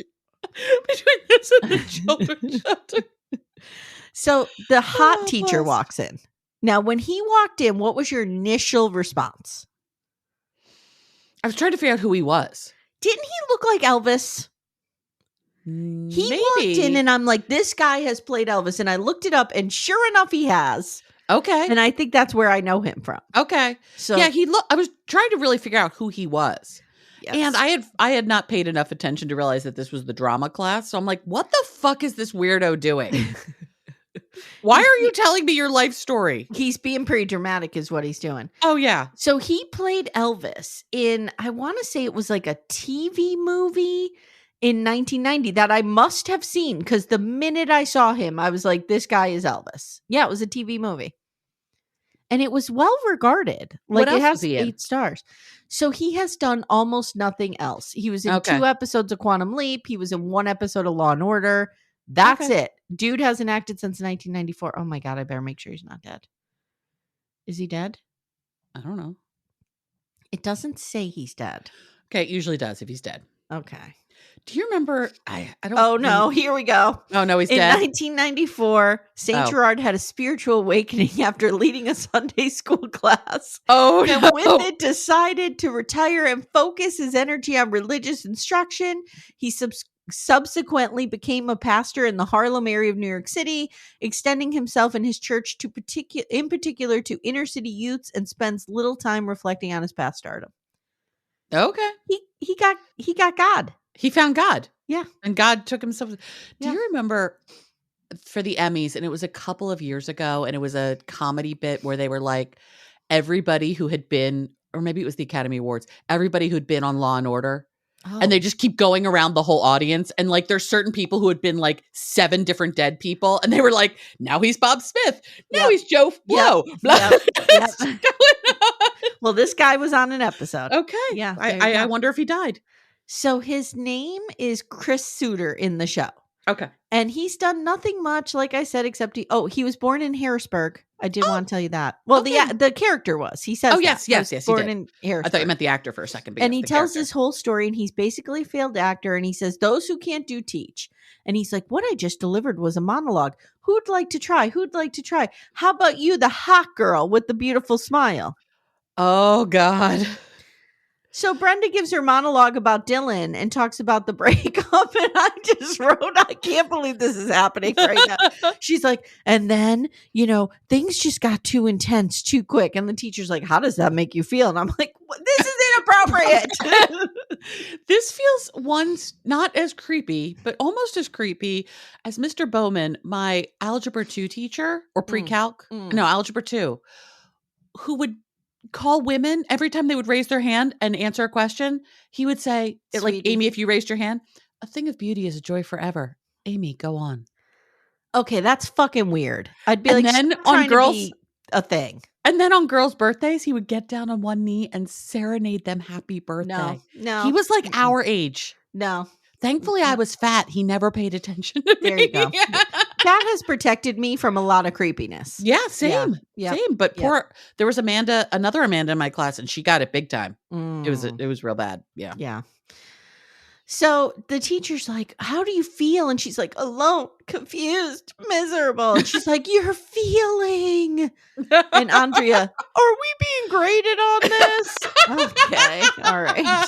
Between this and the children's shelter. So the hot teacher walks in. Now, when he walked in, what was your initial response? I was trying to figure out who he was. Didn't he look like Elvis? He walked in and I'm like, this guy has played Elvis. And I looked it up and sure enough, he has. Okay. And I think that's where I know him from. Okay. So yeah, I was trying to really figure out who he was. Yes. And I had not paid enough attention to realize that this was the drama class. So I'm like, what the fuck is this weirdo doing? Why are you telling me your life story? He's being pretty dramatic is what he's doing. Oh, yeah. So he played Elvis in, I want to say it was like a TV movie in 1990 that I must have seen, because the minute I saw him, I was like, this guy is Elvis. Yeah, it was a TV movie. And it was well regarded. Like, What else it has was he in? 8 stars. So he has done almost nothing else. He was in 2 episodes of Quantum Leap. He was in 1 episode of Law and Order. That's it. Dude hasn't acted since 1994. Oh my God, I better make sure he's not dead. Is he dead? I don't know. It doesn't say he's dead. Okay, it usually does if he's dead. Okay. Do you remember? I don't. Oh no! Here we go. Oh no, he's in dead. In 1994, Saint Gerard had a spiritual awakening after leading a Sunday school class. Oh and no! with it, decided to retire and focus his energy on religious instruction. He subsequently became a pastor in the Harlem area of New York City, extending himself and his church to in particular to inner city youths, and spends little time reflecting on his past stardom. Okay, he got God. He found God. Yeah. And God took himself. Do you remember for the Emmys, and it was a couple of years ago, and it was a comedy bit where they were like, everybody who had been, or maybe it was the Academy Awards, everybody who'd been on Law and Order. Oh. And they just keep going around the whole audience. And like, there's certain people who had been like 7 different dead people. And they were like, now he's Bob Smith. Now he's Joe Blow. Yep. Well, this guy was on an episode. Okay. Yeah. I wonder if he died. So his name is Chris Suter in the show. Okay. And he's done nothing much, like I said, except he was born in Harrisburg. I did want to tell you that. Well, the character was. He says, yes, born in Harrisburg. I thought you meant the actor for a second. And he tells his whole story, and he's basically a failed actor. And he says, those who can't do teach. And he's like, what I just delivered was a monologue. Who'd like to try? Who'd like to try? How about you, the hot girl with the beautiful smile? Oh, God. So Brenda gives her monologue about Dylan and talks about the breakup, and I just wrote, I can't believe this is happening right now. She's like, and then, things just got too intense too quick. And the teacher's like, how does that make you feel? And I'm like, this is inappropriate. This feels not as creepy, but almost as creepy as Mr. Bowman, my Algebra 2 teacher, or pre-calc. No, Algebra 2, who would call women every time they would raise their hand and answer a question. He would say, like, Amy, if you raised your hand, a thing of beauty is a joy forever. Amy, go on. Okay, that's fucking weird. I'd be then on girls, a thing. And then on girls' birthdays, he would get down on one knee and serenade them happy birthday. No. He was like our age. No. Thankfully, I was fat. He never paid attention to me. There you go. That has protected me from a lot of creepiness. Yeah, same. Yeah. Same. But there was another Amanda in my class, and she got it big time. It was real bad. Yeah. Yeah. So the teacher's like, how do you feel? And she's like, alone, confused, miserable. And she's like, you're feeling. And Andrea, are we being graded on this? Okay. All right.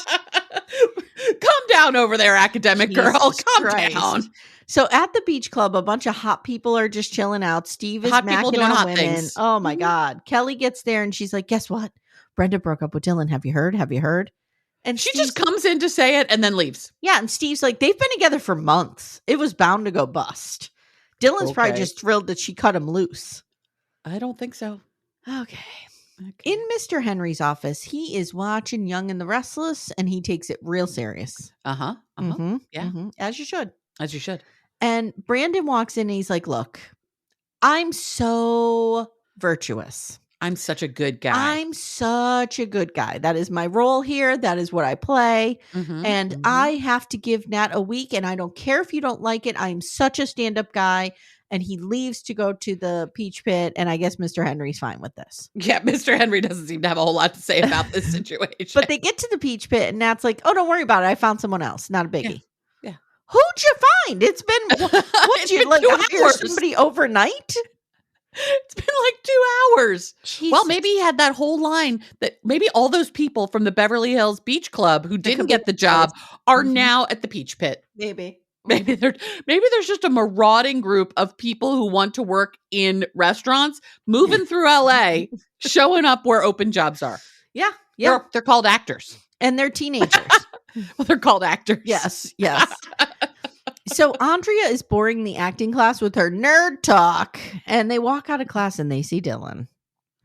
Calm down over there, academic girl. Calm down. So at the beach club, a bunch of hot people are just chilling out. Steve is macking on women. Things. Oh my God. Kelly gets there and she's like, guess what? Brenda broke up with Dylan. Have you heard? Have you heard? And she just comes in to say it and then leaves. Yeah. And Steve's like, they've been together for months. It was bound to go bust. Dylan's probably just thrilled that she cut him loose. I don't think so. Okay. In Mr. Henry's office, he is watching Young and the Restless, and he takes it real serious. Uh-huh. Mm-hmm. Yeah. Mm-hmm. As you should. As you should. And Brandon walks in and he's like, look, I'm so virtuous. I'm such a good guy. I'm such a good guy. That is my role here. That is what I play. And I have to give Nat a week, and I don't care if you don't like it. I'm such a stand-up guy. And he leaves to go to the Peach Pit, and I guess Mr. Henry's fine with this. Yeah, Mr. Henry doesn't seem to have a whole lot to say about this situation. But they get to the Peach Pit, and Nat's like, oh, don't worry about it. I found someone else. Not a biggie. Yeah. Who'd you find? It's been, what'd you, like, hire somebody overnight? It's been like 2 hours. Jesus. Well, maybe he had that whole line that maybe all those people from the Beverly Hills Beach Club who didn't get the job are now at the Peach Pit. Maybe there's just a marauding group of people who want to work in restaurants, moving through LA, showing up where open jobs are. Yeah. They're called actors. And they're teenagers. Well, they're called actors. Yes. So Andrea is boring the acting class with her nerd talk, and they walk out of class and they see Dylan.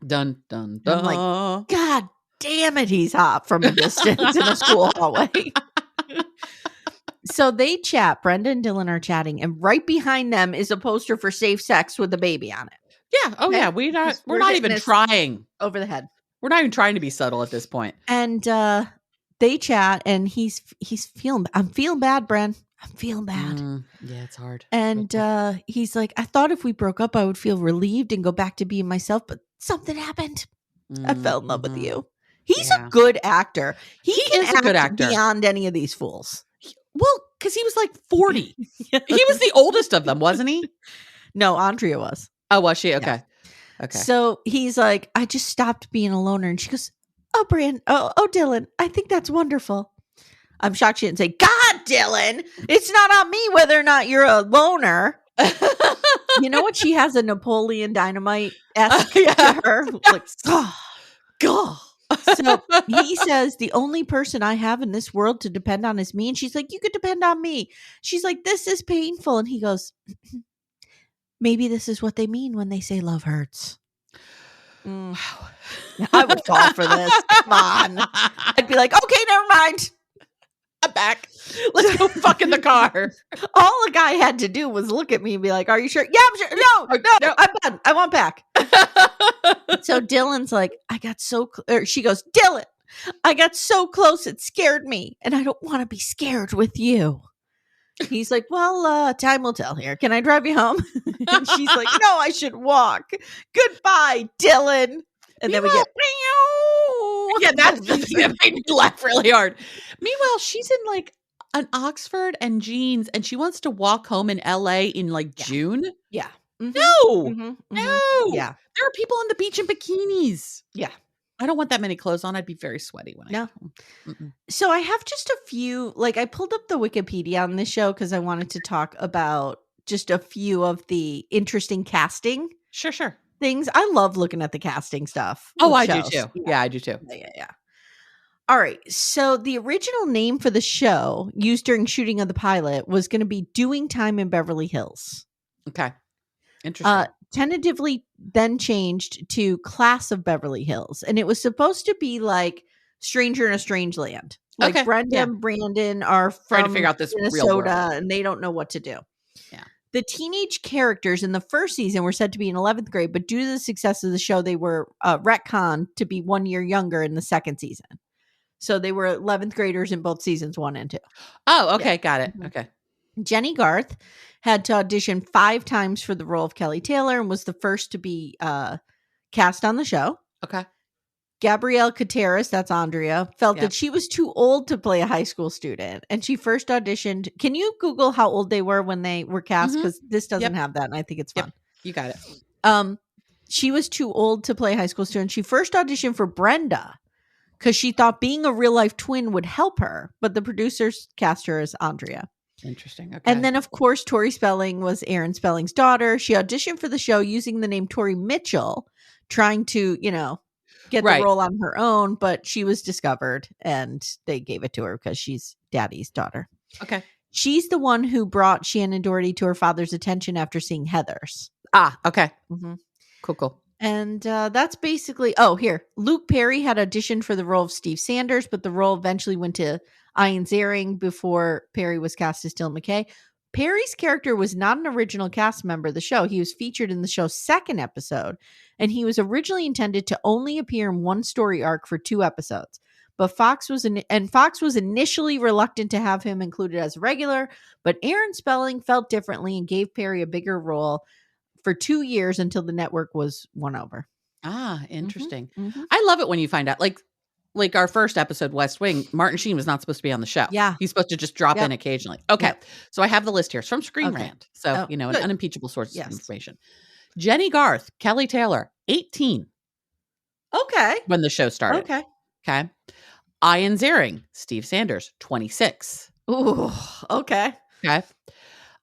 Dun, dun, And I'm dun. like, God damn it, he's hot from a distance in a school hallway. So they chat. Brenda and Dylan are chatting, and right behind them is a poster for safe sex with a baby on it. Yeah. Oh, Okay. yeah. We're not even trying. Over the head. We're not even trying to be subtle at this point. And they chat, and he's feeling, I'm feeling bad, Bren. I'm feeling bad. Yeah, it's hard. And he's like, I thought if we broke up, I would feel relieved and go back to being myself, but something happened. I fell in love with you. He's a good actor. He is a good actor beyond any of these fools. Well, because he was like 40. He was the oldest of them, wasn't he? No, Andrea was. Oh, was she? Okay. Yeah. Okay. So he's like, I just stopped being a loner. And she goes, oh, Brian. Oh, Dylan. I think that's wonderful. I'm shocked she didn't say, God, Dylan, it's not on me whether or not you're a loner. You know what? She has a Napoleon Dynamite-esque to her. Like, God. So he says, the only person I have in this world to depend on is me. And she's like, you could depend on me. She's like, this is painful. And he goes, maybe this is what they mean when they say love hurts. Wow. I would fall for this. Come on. I'd be like, okay, never mind. I'm back. Let's go fuck in the car. All a guy had to do was look at me and be like, are you sure? Yeah, I'm sure. No, I'm done. I want back. So Dylan's like, I got so she goes, Dylan, I got so close it scared me, and I don't want to be scared with you. He's like, well, time will tell here. Can I drive you home? And she's like, no, I should walk. Goodbye, Dylan. And then we get yeah, that's the thing that made me laugh really hard. Meanwhile, she's in like an Oxford and jeans, and she wants to walk home in LA in like June. Yeah. No. No. Yeah. There are people on the beach in bikinis. Yeah. I don't want that many clothes on. I'd be very sweaty when I get home. So I have just a few, like I pulled up the Wikipedia on this show because I wanted to talk about just a few of the interesting casting. Sure. Things. I love looking at the casting stuff. Oh, I do too. Yeah, I do too. Yeah. All right. So the original name for the show used during shooting of the pilot was going to be Doing Time in Beverly Hills. Okay. Interesting. Tentatively then changed to Class of Beverly Hills. And it was supposed to be like Stranger in a Strange Land. Like Brenda and Brandon are from trying to figure out this Minnesota and they don't know what to do. Yeah. The teenage characters in the first season were said to be in 11th grade, but due to the success of the show, they were retconned to be 1 year younger in the second season. So they were 11th graders in both seasons 1 and 2. Oh, okay. Yeah. Got it. Okay. Jenny Garth had to audition 5 times for the role of Kelly Taylor and was the first to be cast on the show. Okay. Gabrielle Cateris, that's Andrea, felt that she was too old to play a high school student. And she first auditioned. Can you Google how old they were when they were cast? Because this doesn't have that, and I think it's fun. You got it. She was too old to play a high school student. She first auditioned for Brenda because she thought being a real-life twin would help her. But the producers cast her as Andrea. Interesting. Okay. And then, of course, Tori Spelling was Aaron Spelling's daughter. She auditioned for the show using the name Tori Mitchell, trying to, get the role on her own, but she was discovered and they gave it to her because she's Daddy's daughter. Okay. She's the one who brought Shannon Doherty to her father's attention after seeing Heathers. Ah, okay. Mm-hmm. Cool. And that's basically, here. Luke Perry had auditioned for the role of Steve Sanders, but the role eventually went to Ian Ziering before Perry was cast as Dylan McKay. Perry's character was not an original cast member of the show. He was featured in the show's second episode, and he was originally intended to only appear in one story arc for 2 episodes. But Fox was initially reluctant to have him included as a regular, but Aaron Spelling felt differently and gave Perry a bigger role for 2 years until the network was won over. Ah, interesting. Mm-hmm. I love it when you find out, like our first episode, West Wing, Martin Sheen was not supposed to be on the show. Yeah. He's supposed to just drop in occasionally. Okay. So I have the list here. It's from Screen Rant. So, an unimpeachable source of information. Jenny Garth, Kelly Taylor, 18. Okay. When the show started. Okay. Ian Ziering, Steve Sanders, 26. Ooh, okay. Okay.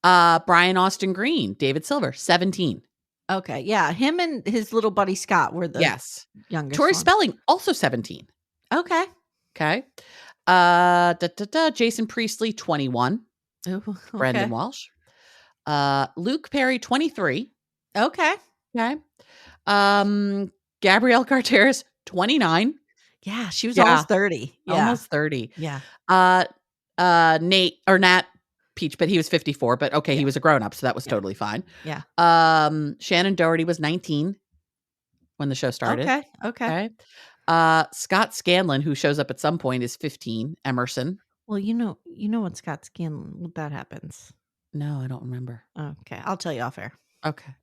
Brian Austin Green, David Silver, 17. Okay. Yeah. Him and his little buddy Scott were the youngest. Tori one. Spelling, also 17. Okay. Jason Priestley, 21. Ooh, okay. Brendan Walsh. Luke Perry, 23. Okay. Okay. Gabrielle Carteris, 29. Yeah, she was Yeah. almost 30. Yeah. Almost 30. Yeah. Nat Peach, but he was 54, but okay, he was a grown-up, so that was totally fine. Yeah. Shannon Doherty was 19 when the show started. Okay. Scott Scanlon, who shows up at some point, is 15. Emerson. Well, you know what Scott Scanlon, what that happens. No, I don't remember. Okay, I'll tell you off air. Okay.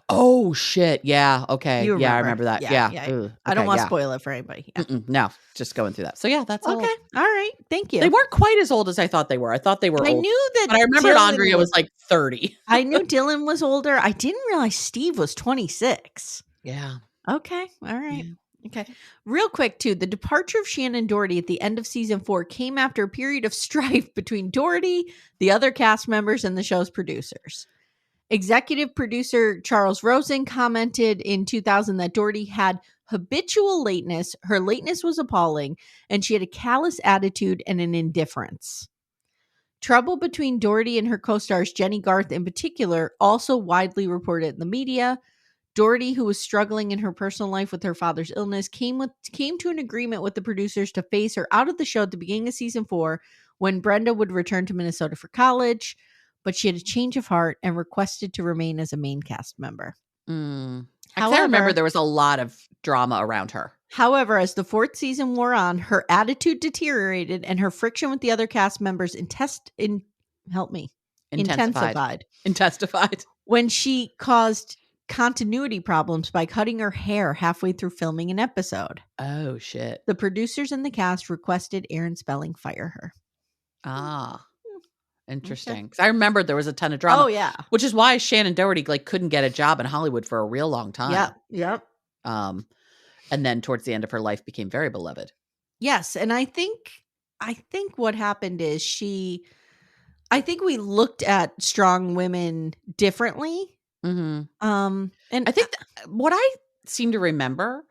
Oh shit! Yeah. Okay. You Yeah, I remember. remember that. Yeah. Ooh, I don't okay, want to spoil it for anybody. Yeah. No, just going through that. So yeah, that's all. Okay. All right. Thank you. They weren't quite as old as I thought they were. I thought they were I old. knew that. But I remembered Dylan Andrea was like 30. I knew Dylan was older. I didn't realize Steve was 26. Yeah. Okay. All right. Yeah. Okay. Real quick, too, the departure of Shannon Doherty at the end of season 4 came after a period of strife between Doherty, the other cast members, and the show's producers. Executive producer Charles Rosen commented in 2000 that Doherty had habitual lateness. Her lateness was appalling, and she had a callous attitude and an indifference. Trouble between Doherty and her co-stars, Jenny Garth in particular, also widely reported in the media. Doherty, who was struggling in her personal life with her father's illness, came to an agreement with the producers to phase her out of the show at the beginning of season 4 when Brenda would return to Minnesota for college, but she had a change of heart and requested to remain as a main cast member. I remember there was a lot of drama around her. However, as the 4th season wore on, her attitude deteriorated and her friction with the other cast members intensified. When she caused continuity problems by cutting her hair halfway through filming an episode. Oh, shit. The producers and the cast requested Aaron Spelling fire her. Interesting. Because I remember there was a ton of drama. Oh, yeah. Which is why Shannon Doherty couldn't get a job in Hollywood for a real long time. Yep. And then towards the end of her life became very beloved. Yes. And I think what happened is I think we looked at strong women differently. Mm-hmm. And I think what I seem to remember,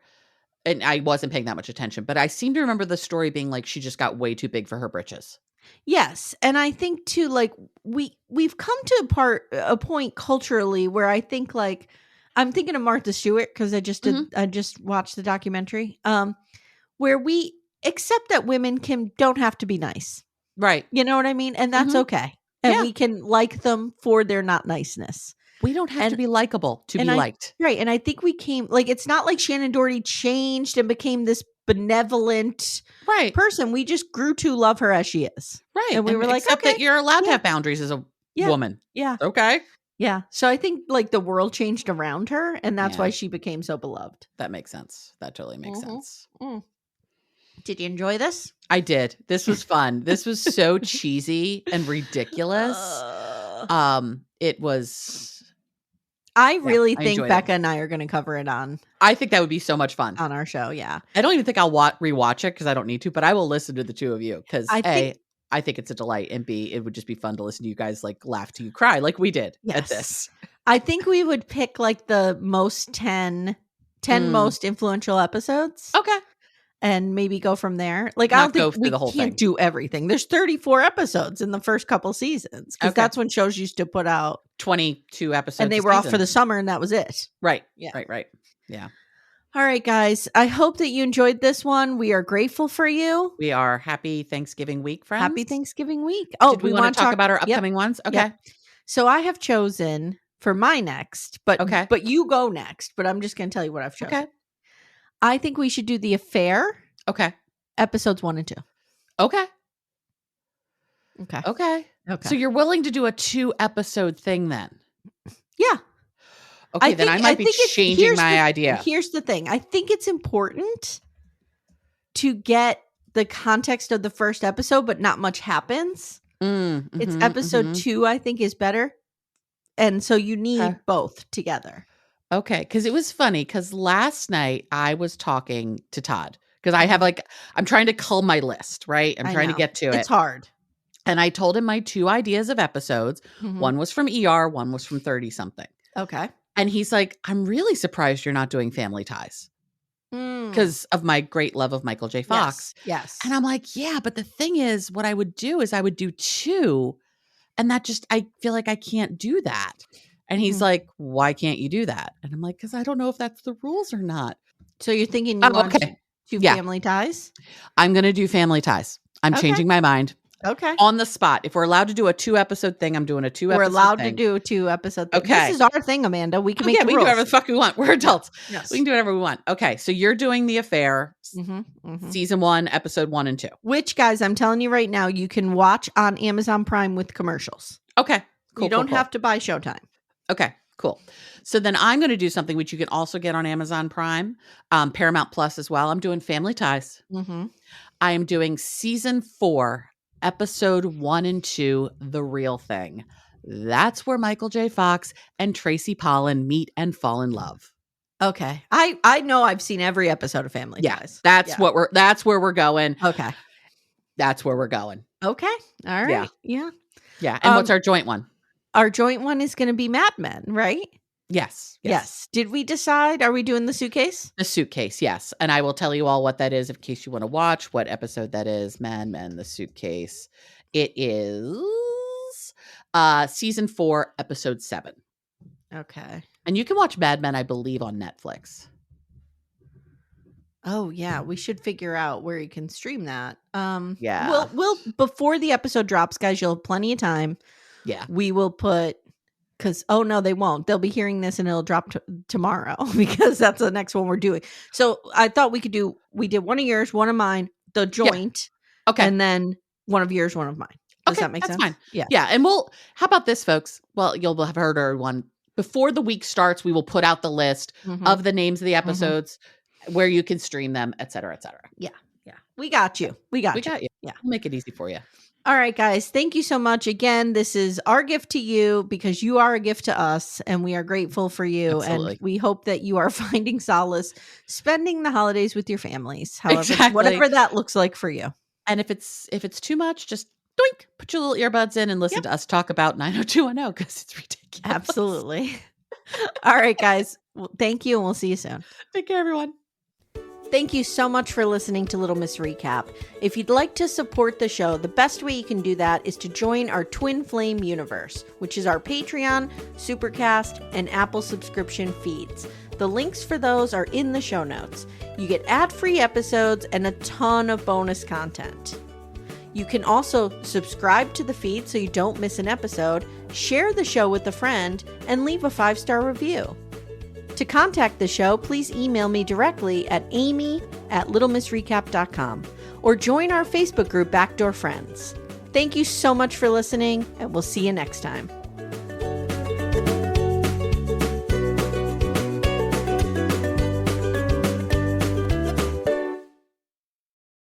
and I wasn't paying that much attention, but I seem to remember the story being like she just got way too big for her britches. Yes, and I think too, like we've come to a point culturally where I think like I'm thinking of Martha Stewart because I just watched the documentary, where we accept that women don't have to be nice, right? You know what I mean, and that's okay, and we can like them for their not niceness. We don't have to be likable to be liked. Right. And I think we came, like, it's not like Shannon Doherty changed and became this benevolent person. We just grew to love her as she is. Right. And we were like, except that you're allowed to have boundaries as a woman. Yeah. Okay. Yeah. So I think, like, the world changed around her, and that's why she became so beloved. That makes sense. That totally makes sense. Did you enjoy this? I did. This was fun. This was so cheesy and ridiculous. It was... I really think Becca and I are going to cover it on. I think that would be so much fun on our show. Yeah. I don't even think I'll rewatch it because I don't need to, but I will listen to the two of you because I think it's a delight, and B, it would just be fun to listen to you guys like laugh till you cry like we did at this. I think we would pick like the most 10 most influential episodes. Okay. And maybe go from there. Like, Not I don't go think through we the whole can't thing. do everything. There's 34 episodes in the first couple seasons because that's when shows used to put out 22 episodes, and they were off for the summer, and that was it. Right. Yeah. Right. Yeah. All right, guys. I hope that you enjoyed this one. We are grateful for you. We are. Happy Thanksgiving week, friends. Happy Thanksgiving week. Oh, did we want to talk about our upcoming ones? Okay. Yep. So I have chosen for my next, but you go next. But I'm just going to tell you what I've chosen. Okay. I think we should do The Affair. Okay. Episodes 1 and 2. Okay. Okay. So you're willing to do a 2-episode thing then? Yeah. Okay, then I might be changing my idea. Here's the thing. I think it's important to get the context of the first episode, but not much happens. It's episode 2, I think, is better. And so you need both together. Okay, because it was funny because last night I was talking to Todd because I have I'm trying to cull my list, right? I'm trying to get to it. It's hard. And I told him my 2 ideas of episodes. One was from ER, one was from 30 something. Okay. And he's like, I'm really surprised you're not doing Family Ties. because of my great love of Michael J. Fox. Yes. And I'm like, yeah, but the thing is, what I would do is I would do 2. And that just, I feel like I can't do that. And he's like, why can't you do that? And I'm like, because I don't know if that's the rules or not. So you're thinking you want to do Family Ties? I'm going to do Family Ties. I'm changing my mind. Okay. On the spot. If we're allowed to do a 2-episode thing, I'm doing a 2-episode thing. We're allowed to do a 2-episode thing. Okay. This is our thing, Amanda. We can make the we rules. can do whatever the fuck we want. We're adults. Yes. We can do whatever we want. Okay. So you're doing The Affair, season 1, episode 1 and 2. Which, guys, I'm telling you right now, you can watch on Amazon Prime with commercials. Okay. Cool. You don't have to buy Showtime. Okay. Cool. So then I'm going to do something which you can also get on Amazon Prime, Paramount Plus as well. I'm doing Family Ties. I am doing season 4, episode 1 and 2, The Real Thing. That's where Michael J. Fox and Tracy Pollan meet and fall in love. Okay. I know I've seen every episode of Family Ties. That's where we're going. Okay. That's where we're going. Okay. All right. Yeah. Yeah. And what's our joint one? Our joint one is going to be Mad Men, right? Yes. Did we decide? Are we doing The Suitcase? The Suitcase, yes. And I will tell you all what that is in case you want to watch what episode that is. Mad Men, The Suitcase. It is season 4, episode 7. Okay. And you can watch Mad Men, I believe, on Netflix. Oh, yeah. We should figure out where you can stream that. Yeah. We'll before the episode drops, guys, you'll have plenty of time. Yeah. We will put, because, oh, no, they won't. They'll be hearing this and it'll drop tomorrow because that's the next one we're doing. So I thought we did one of yours, one of mine, the joint. Yeah. Okay. And then one of yours, one of mine. Does that make sense? Fine. Yeah. Yeah. And how about this, folks? Well, you'll have heard our one. Before the week starts, we will put out the list of the names of the episodes, where you can stream them, et cetera, et cetera. Yeah. Yeah. We got you. We got you. Yeah. We'll make it easy for you. All right, guys. Thank you so much. Again, this is our gift to you because you are a gift to us and we are grateful for you. Absolutely. And we hope that you are finding solace spending the holidays with your families. However, whatever that looks like for you. And if it's too much, just doink, put your little earbuds in and listen to us talk about 90210 because it's ridiculous. Absolutely. All right, guys. Well, thank you and we'll see you soon. Take care, everyone. Thank you so much for listening to Little Miss Recap. If you'd like to support the show, the best way you can do that is to join our Twin Flame universe, which is our Patreon, Supercast, and Apple subscription feeds. The links for those are in the show notes. You get ad-free episodes and a ton of bonus content. You can also subscribe to the feed so you don't miss an episode, share the show with a friend, and leave a 5-star review. To contact the show, please email me directly at amy@littlemissrecap.com or join our Facebook group Backdoor Friends. Thank you so much for listening, and we'll see you next time.